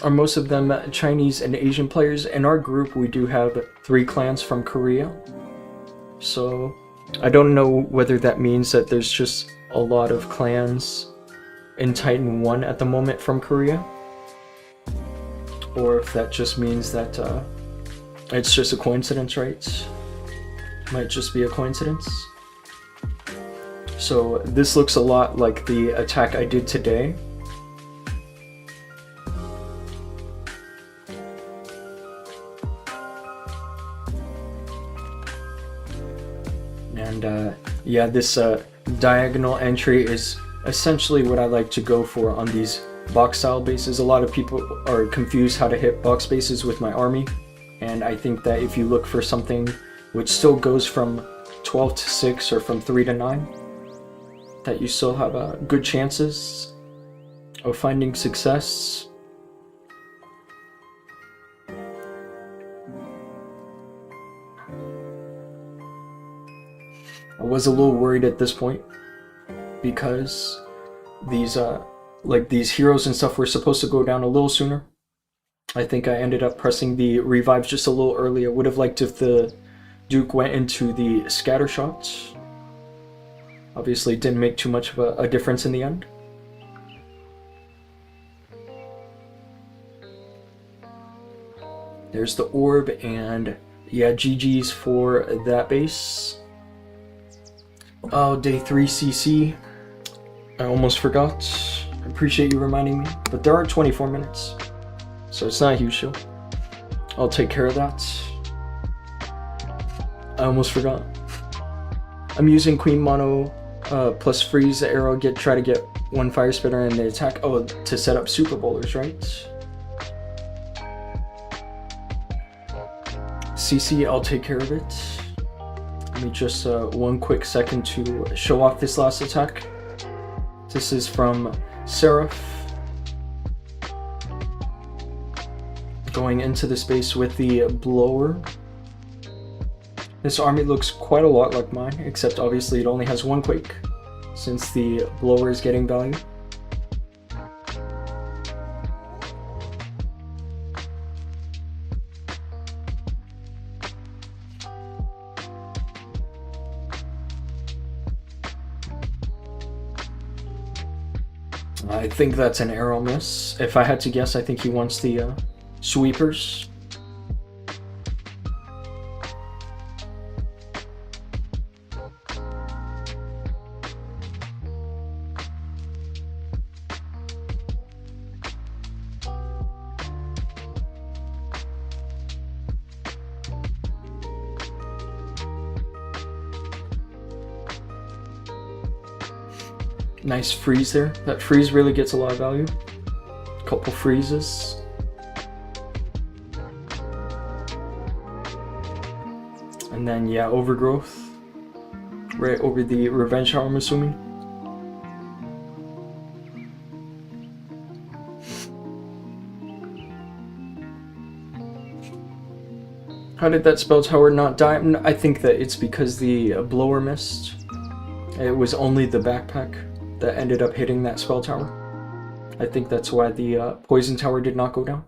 Are most of them Chinese and Asian players? In our group, we do have 3 clans from Korea. So I don't know whether that means that there's just a lot of clans in Titan 1 at the moment from Korea, or if that just means that it's just a coincidence, right? Might just be a coincidence. So this looks a lot like the attack I did today. And yeah, this diagonal entry is essentially what I like to go for on these box style bases. A lot of people are confused how to hit box bases with my army, and I think that if you look for something which still goes from 12 to 6 or from 3 to 9, that you still have good chances of finding success. I was a little worried at this point because these like these heroes and stuff were supposed to go down a little sooner. I think I ended up pressing the revives just a little earlier. Would have liked if the Duke went into the scatter shots. Obviously didn't make too much of a difference in the end. There's the orb, and yeah, GG's for that base. Oh, day 3 CC. I almost forgot. I appreciate you reminding me, but there are 24 minutes, so it's not a huge deal. I'll take care of that. I almost forgot. I'm using Queen Mono plus freeze arrow, try to get 1 fire spitter in the attack. Oh, to set up super bowlers, right? CC, I'll take care of it. Let me just 1 quick second to show off this last attack. This is from Seraph. Going into the space with the blower. This army looks quite a lot like mine, except obviously it only has 1 quake, since the blower is getting value. I think that's an arrow miss. If I had to guess, I think he wants the sweepers. Nice freeze there. That freeze really gets a lot of value. Couple freezes. And then yeah, overgrowth. Right over the revenge tower, I'm assuming. How did that spell tower not die? I think that it's because the blower missed. It was only the backpack that ended up hitting that spell tower. I think that's why the poison tower did not go down.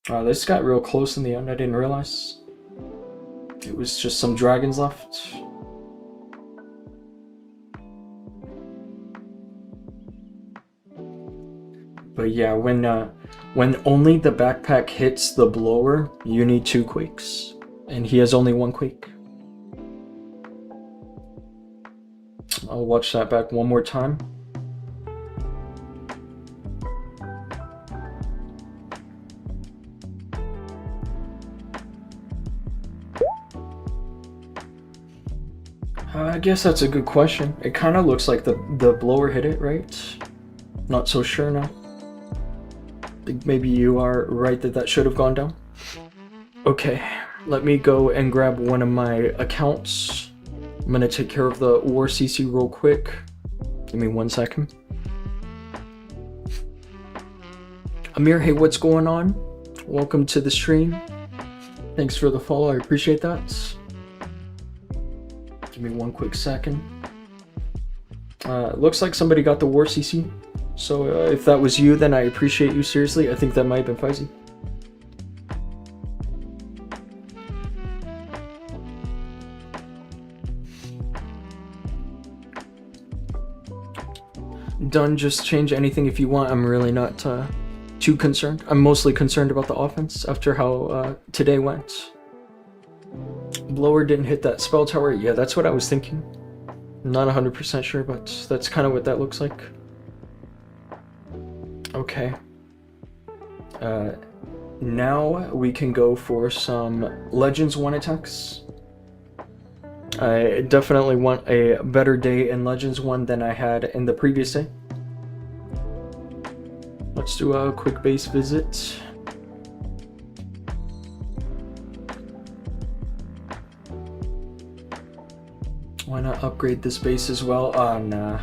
This got real close in the end, I didn't realize. It was just some dragons left. But yeah, when only the backpack hits the blower, you need 2 quakes. And he has only 1 quake. I'll watch that back one more time. I guess that's a good question. It kind of looks like the blower hit it, right? Not so sure now. I think maybe you are right that should have gone down. Okay, let me go and grab one of my accounts. I'm gonna take care of the war CC real quick. Give me 1 second. Amir, hey, what's going on? Welcome to the stream. Thanks for the follow, I appreciate that. Give me 1 quick second. Looks like somebody got the war CC. So if that was you, then I appreciate you, seriously. I think that might have been Fuzzy. Done, just change anything if you want. I'm really not too concerned. I'm mostly concerned about the offense after how today went. Blower didn't hit that spell tower. Yeah, that's what I was thinking. I'm not 100% sure, but that's kind of what that looks like. Okay. Now we can go for some Legends 1 attacks. I definitely want a better day in Legends 1 than I had in the previous day. Let's do a quick base visit. Why not upgrade this base as well? Nah.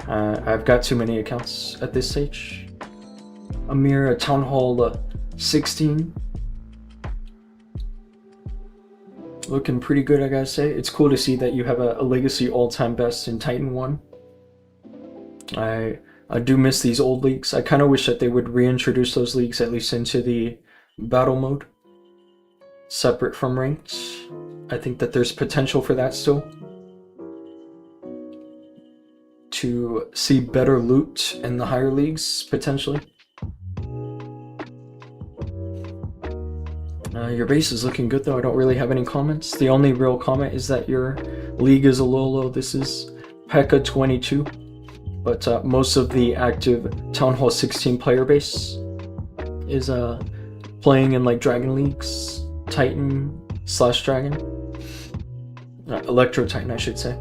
I've got too many accounts at this stage. Amir, Town Hall 16. Looking pretty good, I gotta say. It's cool to see that you have a legacy all-time best in Titan 1. I I do miss these old leagues. I kind of wish that they would reintroduce those leagues at least into the battle mode, separate from ranked. I think that there's potential for that still. To see better loot in the higher leagues, potentially. Your base is looking good though. I don't really have any comments. The only real comment is that your league is a little low. This is P.E.K.K.A 22, but most of the active Town Hall 16 player base is playing in like Dragon Leagues, Titan / Dragon, Electro Titan I should say.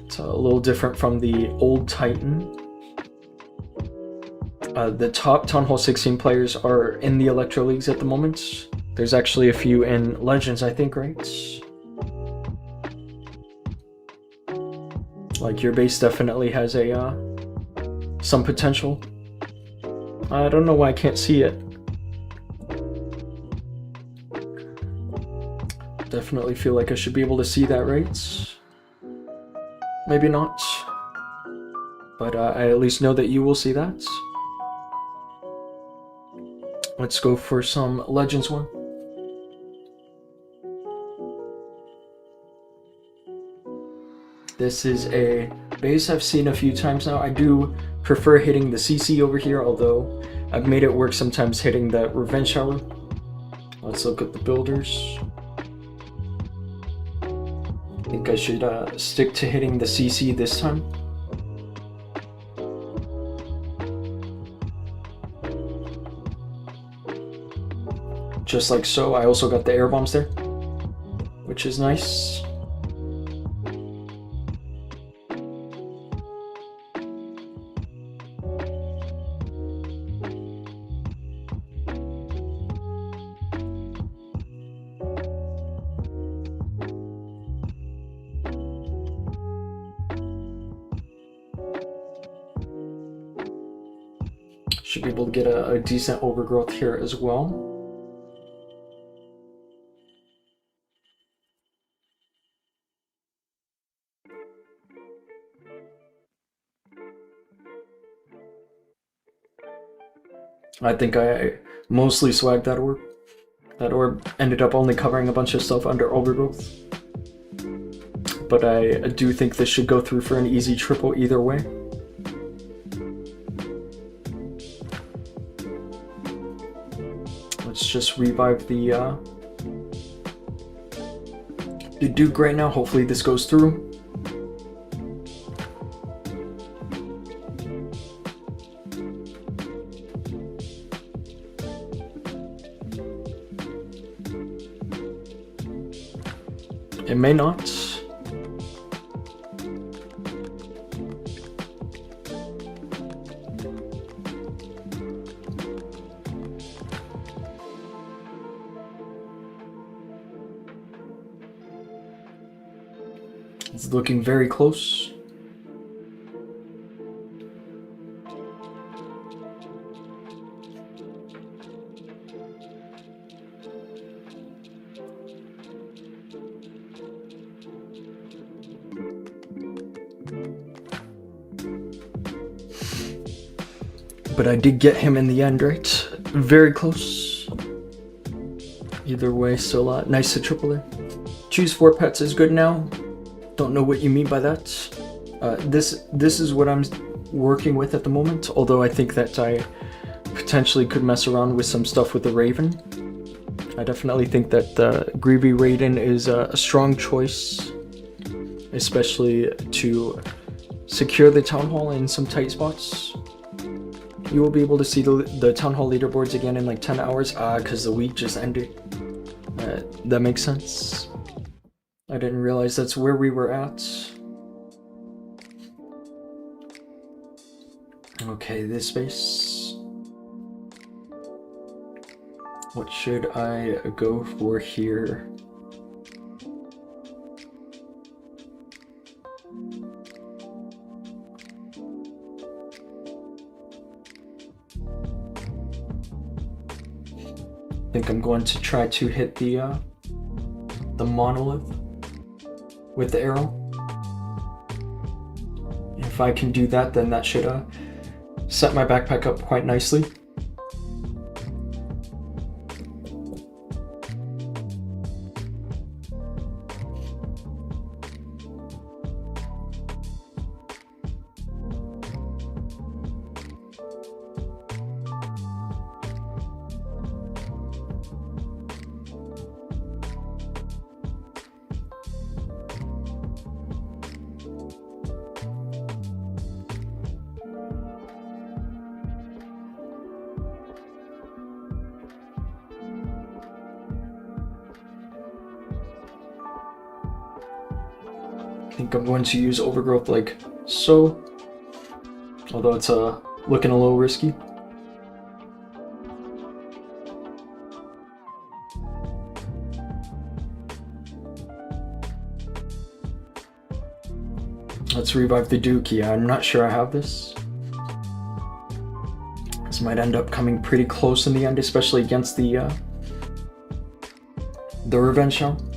It's a little different from the old Titan. The top Town Hall 16 players are in the Electro Leagues at the moment. There's actually a few in Legends, I think, right? Like, your base definitely has a some potential. I don't know why I can't see it. Definitely feel like I should be able to see that, right? Maybe not. But I at least know that you will see that. Let's go for some Legends one. This is a base I've seen a few times now. I do prefer hitting the CC over here, although I've made it work sometimes hitting the Revenge Shower. Let's look at the builders. I think I should stick to hitting the CC this time. Just like so. I also got the air bombs there, which is nice. Should be able to get a decent overgrowth here as well. I think I mostly swagged that orb. That orb ended up only covering a bunch of stuff under overgrowth. But I do think this should go through for an easy triple either way. Let's just revive the Duke right now. Hopefully this goes through. It may not. It's looking very close. But I did get him in the end, right? Very close. Either way, still nice to triple there. Choose 4 pets is good now. Don't know what you mean by that. This is what I'm working with at the moment, although I think that I potentially could mess around with some stuff with the Raven. I definitely think that the Greavy Raiden is a strong choice, especially to secure the Town Hall in some tight spots. You will be able to see the Town Hall leaderboards again in like 10 hours, because the week just ended. That makes sense. I didn't realize that's where we were at. Okay, this base. What should I go for here? I think I'm going to try to hit the monolith with the arrow. If I can do that, then that should set my backpack up quite nicely. I think I'm going to use overgrowth like so, although it's looking a little risky. Let's revive the Duke. Yeah, I'm not sure I have this. This might end up coming pretty close in the end, especially against the Revenge Shell.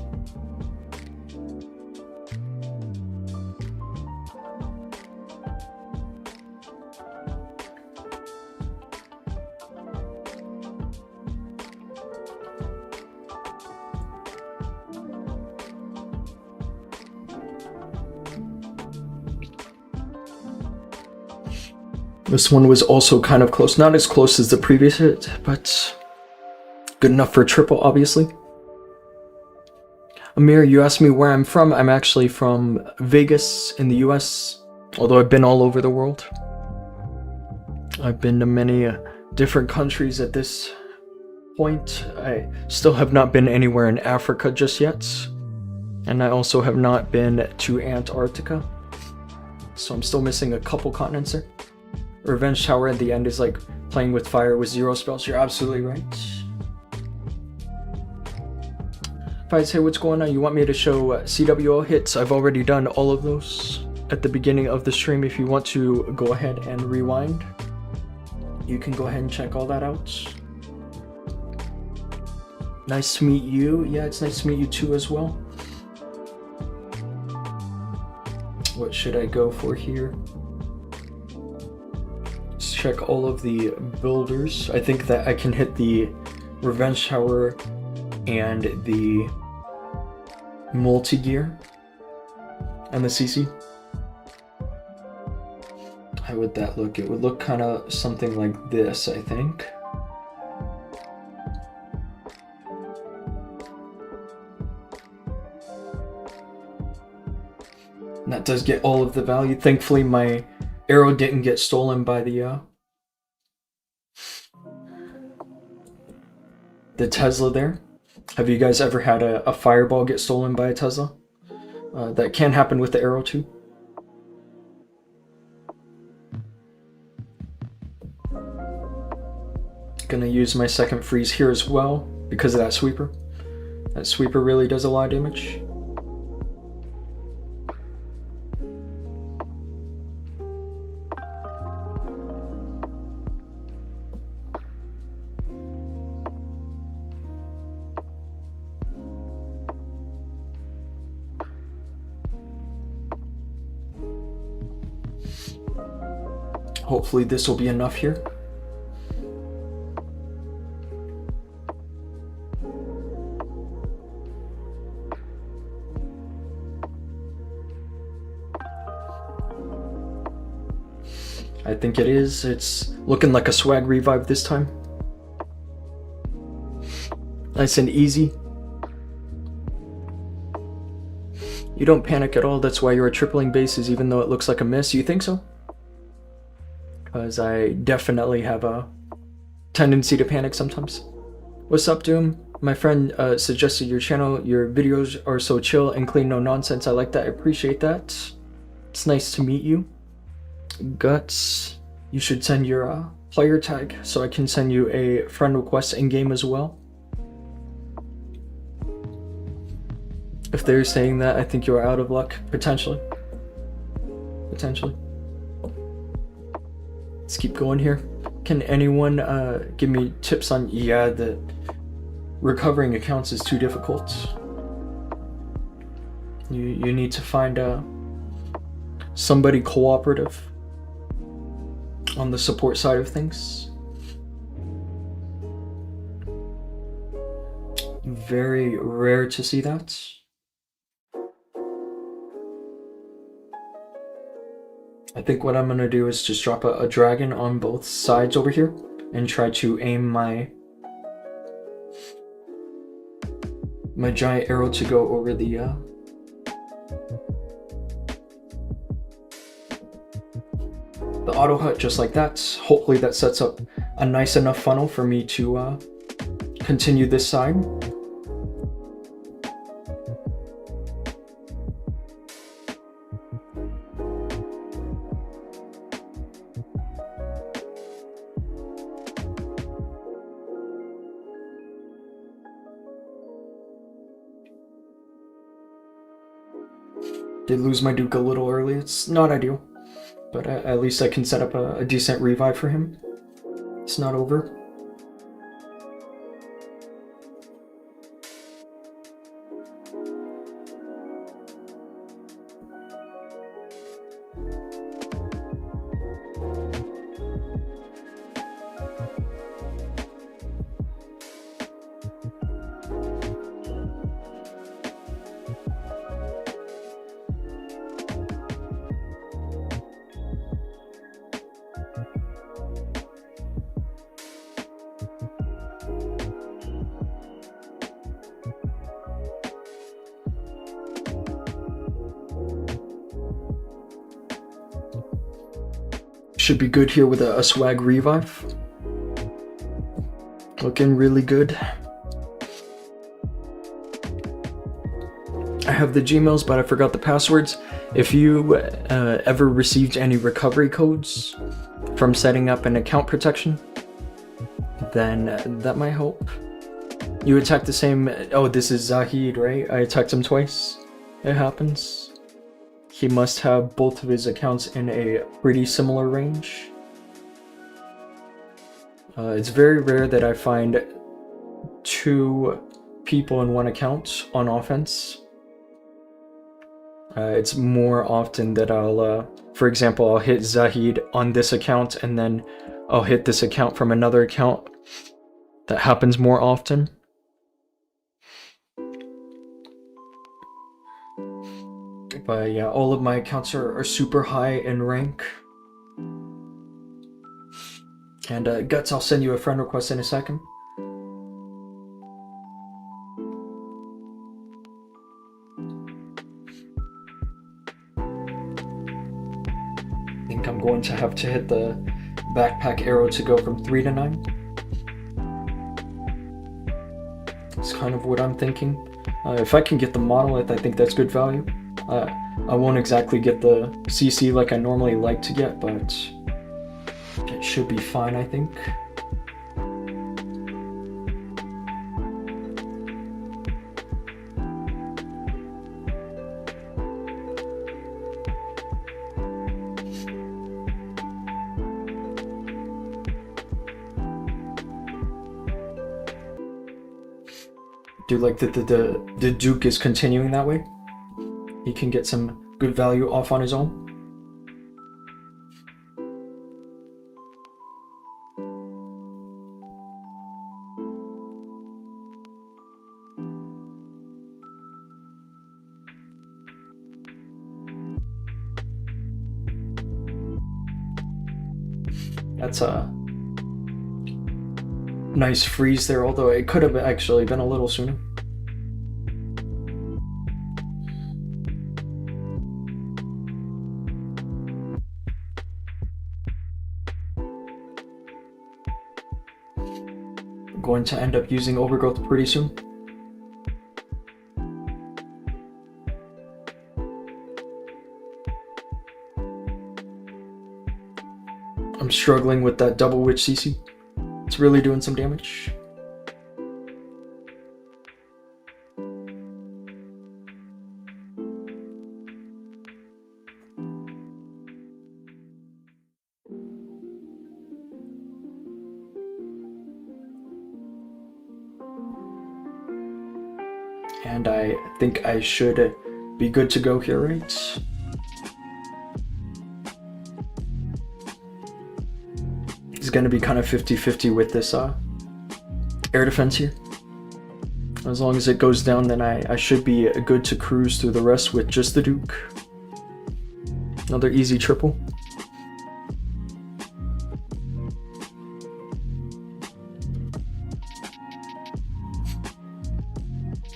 This one was also kind of close, not as close as the previous hit, but good enough for a triple, obviously. Amir, you asked me where I'm from. I'm actually from Vegas in the US, although I've been all over the world. I've been to many different countries at this point. I still have not been anywhere in Africa just yet, and I also have not been to Antarctica, so I'm still missing a couple continents there. Revenge Tower at the end is like playing with fire with 0 spells. You're absolutely right. If I'd say what's going on, you want me to show CWL hits? I've already done all of those at the beginning of the stream. If you want to go ahead and rewind, you can go ahead and check all that out. Nice to meet you. Yeah, it's nice to meet you too as well. What should I go for here? Check all of the builders. I think that I can hit the Revenge Tower and the multi-gear and the CC. How would that look? It would look kind of something like this, I think. And that does get all of the value. Thankfully, my arrow didn't get stolen by the Tesla there. Have you guys ever had a fireball get stolen by a Tesla? That can happen with the arrow too. Gonna use my second freeze here as well because of that sweeper. That sweeper really does a lot of damage. Hopefully this will be enough here. I think it is. It's looking like a swag revive this time. Nice and easy. You don't panic at all. That's why you're tripling bases even though it looks like a miss. You think so? Because I definitely have a tendency to panic sometimes. What's up, Dhoom? My friend suggested your channel. Your videos are so chill and clean, no nonsense. I like that. I appreciate that. It's nice to meet you. Guts, you should send your player tag so I can send you a friend request in game as well. If they're saying that, I think you're out of luck. Potentially. Potentially. Let's keep going here. Can anyone give me tips on... Yeah, the recovering accounts is too difficult. You need to find somebody cooperative. on the support side of things. Very rare to see that. I think what I'm gonna do is just drop a dragon on both sides over here and try to aim my giant arrow to go over the auto hut just like that. Hopefully that sets up a nice enough funnel for me to continue this side. Did lose my Duke a little early. It's not ideal, but at least I can set up a decent revive for him. It's not over. Should be good here with a swag revive. Looking really good. I have the Gmails, but I forgot the passwords. If you ever received any recovery codes from setting up an account protection, then that might help. You attacked the same... Oh, this is Zahid, right? I attacked him twice. It happens. He must have both of his accounts in a pretty similar range. It's very rare that I find two people in one account on offense. It's more often that I'll, for example, I'll hit Zahid on this account and then I'll hit this account from another account. That happens more often. But yeah, all of my accounts are super high in rank. And Guts, I'll send you a friend request in a second. I think I'm going to have to hit the backpack arrow to go from 3 to 9. That's kind of what I'm thinking. If I can get the monolith, I think that's good value. I won't exactly get the CC like I normally like to get, but it should be fine, I think. Do like the Duke is continuing that way. He can get some good value off on his own. That's a nice freeze there, although it could have actually been a little sooner. Going to end up using overgrowth pretty soon. I'm struggling with that double witch CC. It's really doing some damage. And I think I should be good to go here, right? going to be kind of 50-50 with this air defense here. As long as it goes down, then I should be good to cruise through the rest with just the Duke. Another easy triple.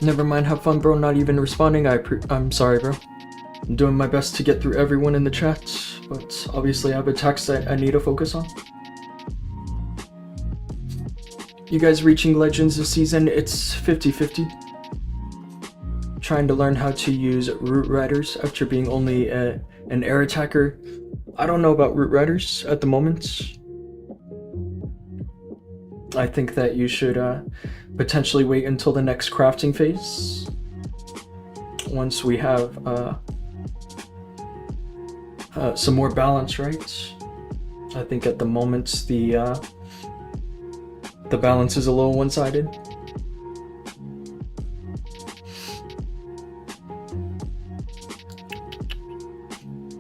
Never mind, have fun, bro. Not even responding. I'm sorry, bro. I'm doing my best to get through everyone in the chat, but obviously I have attacks that I need to focus on. You guys reaching Legends this season, it's 50-50. Trying to learn how to use Root Riders after being only an air attacker. I don't know about Root Riders at the moment. I think that you should potentially wait until the next crafting phase. Once we have some more balance, right? I think at the moment the balance is a little one-sided.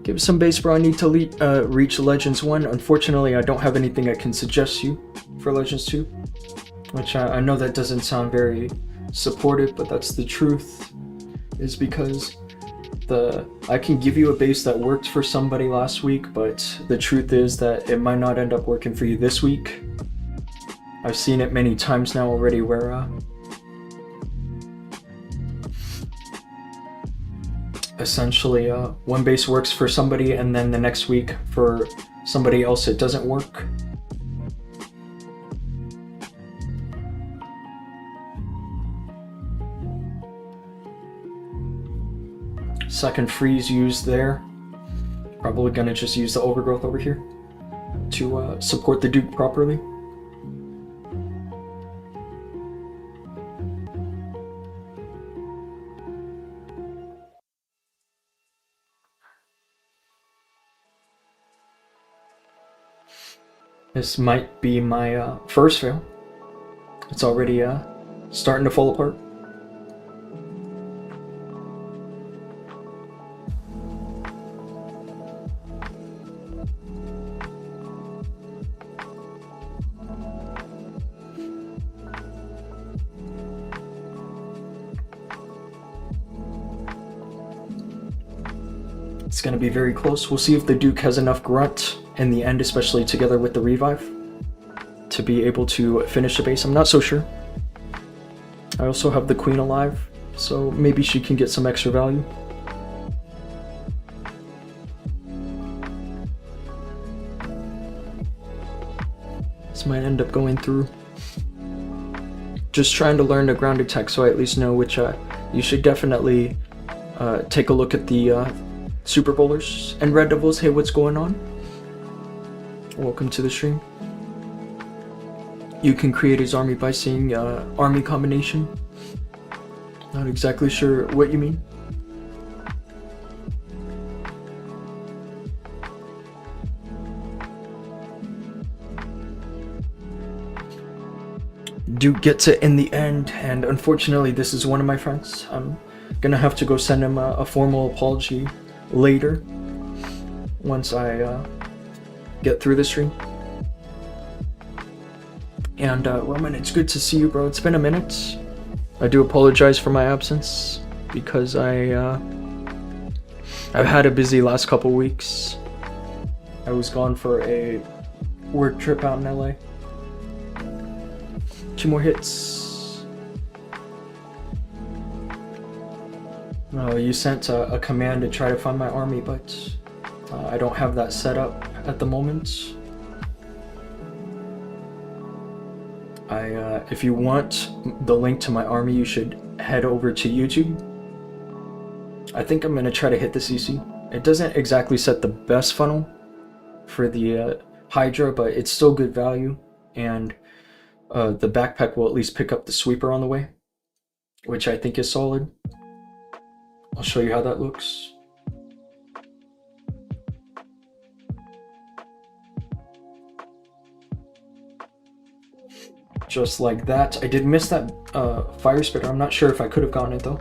Give some base, bro. I need to reach Legends 1. Unfortunately, I don't have anything I can suggest you for Legends 2, which I know that doesn't sound very supportive, but that's the truth, is because I can give you a base that worked for somebody last week, but the truth is that it might not end up working for you this week. I've seen it many times now already where essentially one base works for somebody and then the next week for somebody else it doesn't work. Second freeze used there. Probably gonna just use the overgrowth over here to support the Duke properly. This might be my first fail. It's already starting to fall apart. It's going to be very close. We'll see if the Duke has enough grunt in the end, especially together with the revive, to be able to finish the base. I'm not so sure. I also have the Queen alive, so maybe she can get some extra value. This might end up going through. Just trying to learn the ground attack so I at least know which you should definitely take a look at the Super Bowlers and Red Devils. Hey, what's going on? Welcome to the stream. You can create his army by seeing army combination. Not exactly sure what you mean. Duke gets it in the end, and unfortunately this is one of my friends. I'm gonna have to go send him a formal apology later once I get through the stream. And Roman, it's good to see you, bro. It's been a minute. I do apologize for my absence because I've had a busy last couple weeks. I was gone for a work trip out in LA. 2 more hits. You sent a command to try to find my army, but I don't have that set up at the moment. If you want the link to my army, you should head over to YouTube. I think I'm going to try to hit the CC. It doesn't exactly set the best funnel for the Hydra, but it's still good value, and the backpack will at least pick up the sweeper on the way, which I think is solid. I'll show you how that looks. Just like that. I did miss that fire spitter. I'm not sure if I could have gotten it though.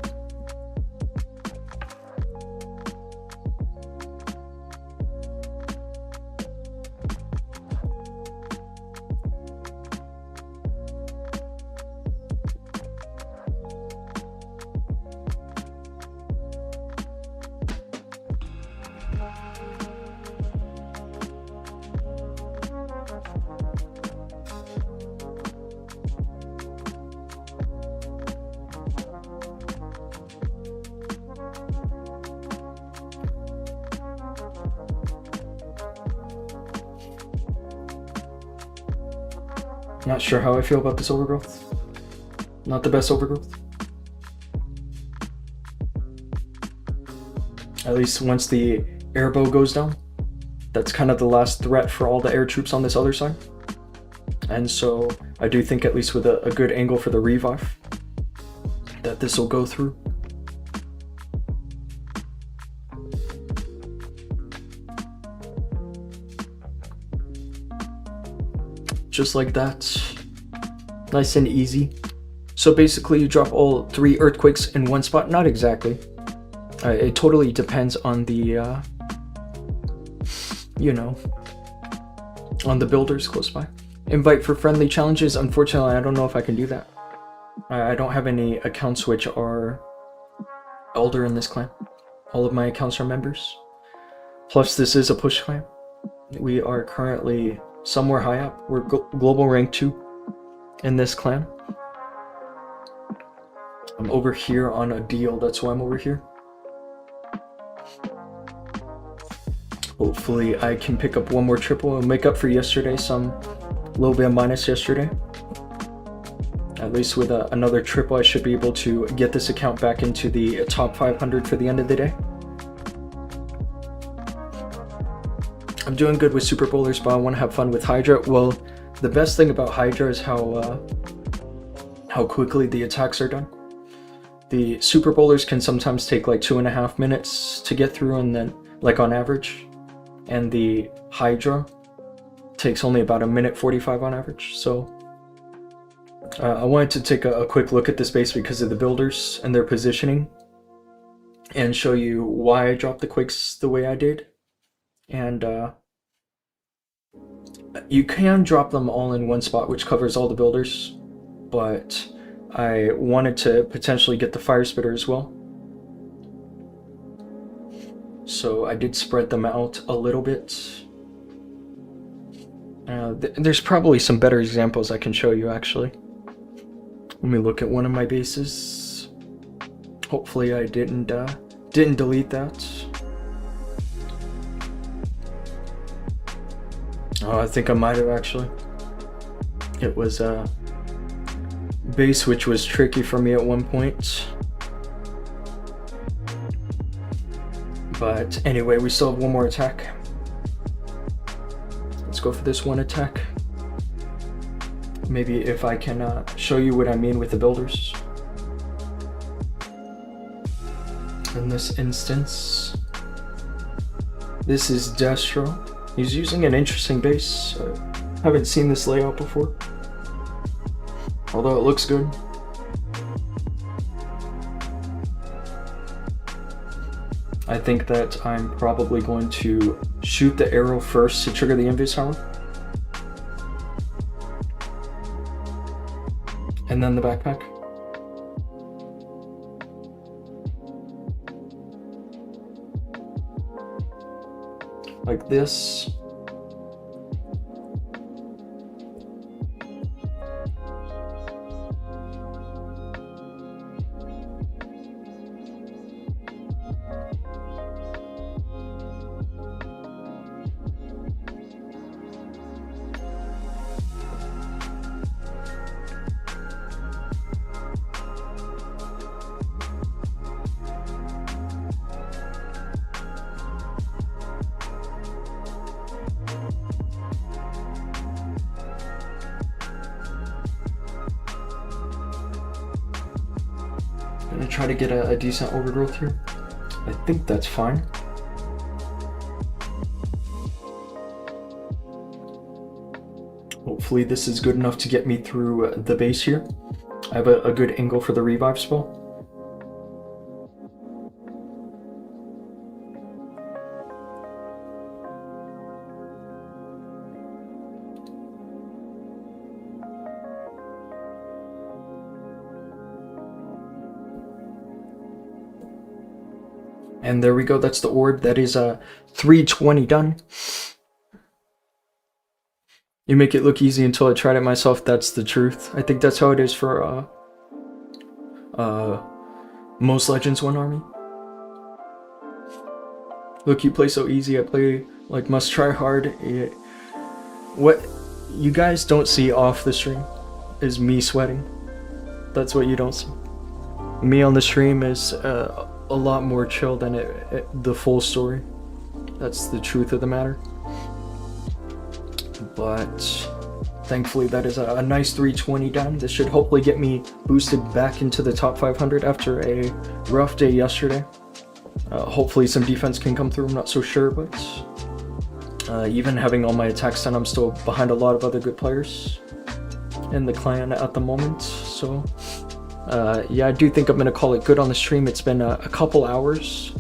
Not sure how I feel about this overgrowth. Not the best overgrowth. At least once the airbow goes down, that's kind of the last threat for all the air troops on this other side. And so I do think, at least with a good angle for the revive, that this will go through. Just like that. Nice and easy. So basically you drop all 3 earthquakes in one spot. Not exactly. It totally depends on the, you know, on the builders close by. Invite for friendly challenges. Unfortunately, I don't know if I can do that. I don't have any accounts which are elder in this clan. All of my accounts are members. Plus, this is a push clan. We are currently somewhere high up. We're global rank 2 in this clan. I'm over here on a deal. That's why I'm over here. Hopefully I can pick up one more triple and make up for yesterday, some little bit of minus yesterday. At least with another triple, I should be able to get this account back into the top 500 for the end of the day. I'm doing good with Super Bowlers, but I want to have fun with Hydra. Well, the best thing about Hydra is how quickly the attacks are done. The Super Bowlers can sometimes take like 2.5 minutes to get through, and then, like on average. And the Hydra takes only about 1:45 on average. So I wanted to take a quick look at this base because of the builders and their positioning, and show you why I dropped the quakes the way I did. And you can drop them all in one spot, which covers all the builders, but I wanted to potentially get the fire spitter as well. So I did spread them out a little bit. There's probably some better examples I can show you, actually. Let me look at one of my bases. Hopefully I didn't delete that. Oh, I think I might have, actually. It was a base which was tricky for me at one point. But anyway, we still have one more attack. Let's go for this one attack. Maybe if I can show you what I mean with the builders. In this instance, this is Destro. He's using an interesting base. Haven't seen this layout before, although it looks good. I think that I'm probably going to shoot the arrow first to trigger the invis tower, and then the backpack. Like this. I'm gonna try to get a decent overgrowth here. I think that's fine. Hopefully this is good enough to get me through the base here. I have a good angle for the revive spell. And there we go, that's the orb. That is 320 done. You make it look easy until I tried it myself. That's the truth. I think that's how it is for most Legends 1 army. Look, you play so easy, I play like must try hard. you guys don't see off the stream is me sweating. That's what you don't see. Me on the stream is a lot more chill than the full story. That's the truth of the matter. But thankfully that is a nice 320 down. This should hopefully get me boosted back into the top 500 after a rough day yesterday. Hopefully some defense can come through, I'm not so sure, but even having all my attacks done, I'm still behind a lot of other good players in the clan at the moment. So yeah, I do think I'm gonna call it good on the stream. It's been a couple hours,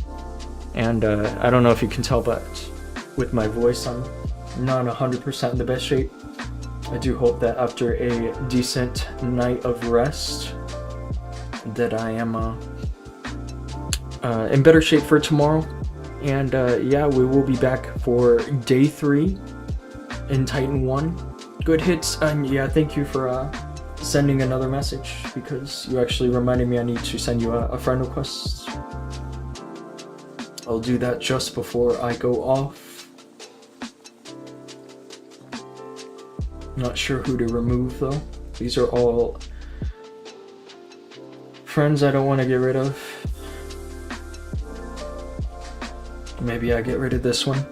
and I don't know if you can tell, but with my voice, I'm not 100% in the best shape. I do hope that after a decent night of rest, that I am in better shape for tomorrow. And yeah, we will be back for day 3 in Titan 1. Good hits, and yeah, thank you for sending another message, because you actually reminded me I need to send you a friend request. I'll do that just before I go off. Not sure who to remove though. These are all friends I don't want to get rid of. Maybe I get rid of this one.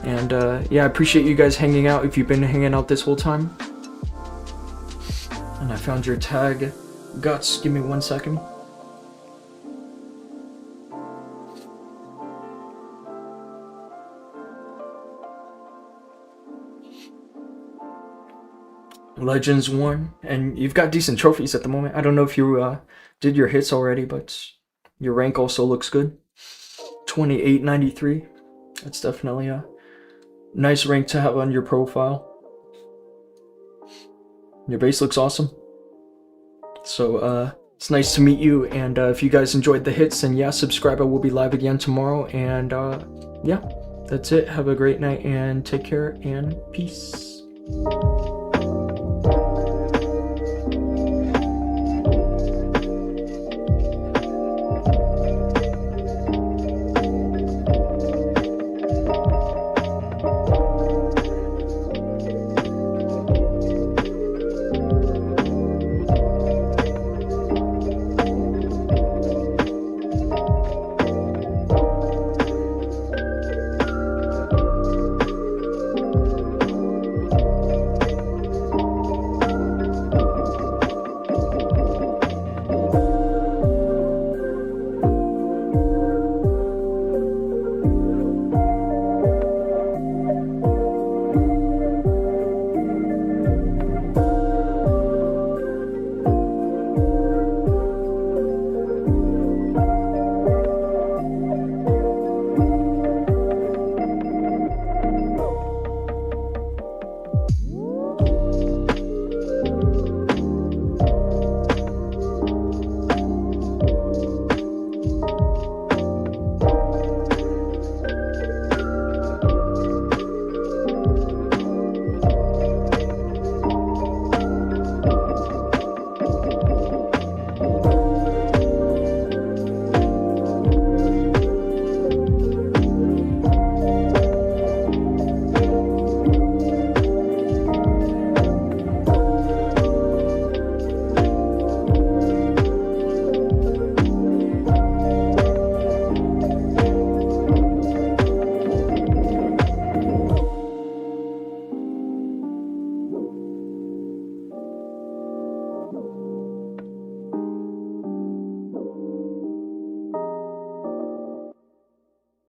And yeah, I appreciate you guys hanging out if you've been hanging out this whole time. And I found your tag, Guts. Give me 1 second. Legends 1, and you've got decent trophies at the moment. I don't know if you did your hits already, but your rank also looks good. 2893. That's definitely a nice rank to have on your profile. Your base looks awesome. So it's nice to meet you, and if you guys enjoyed the hits, then yeah, subscribe. I will be live again tomorrow, and yeah, that's it. Have a great night and take care, and peace.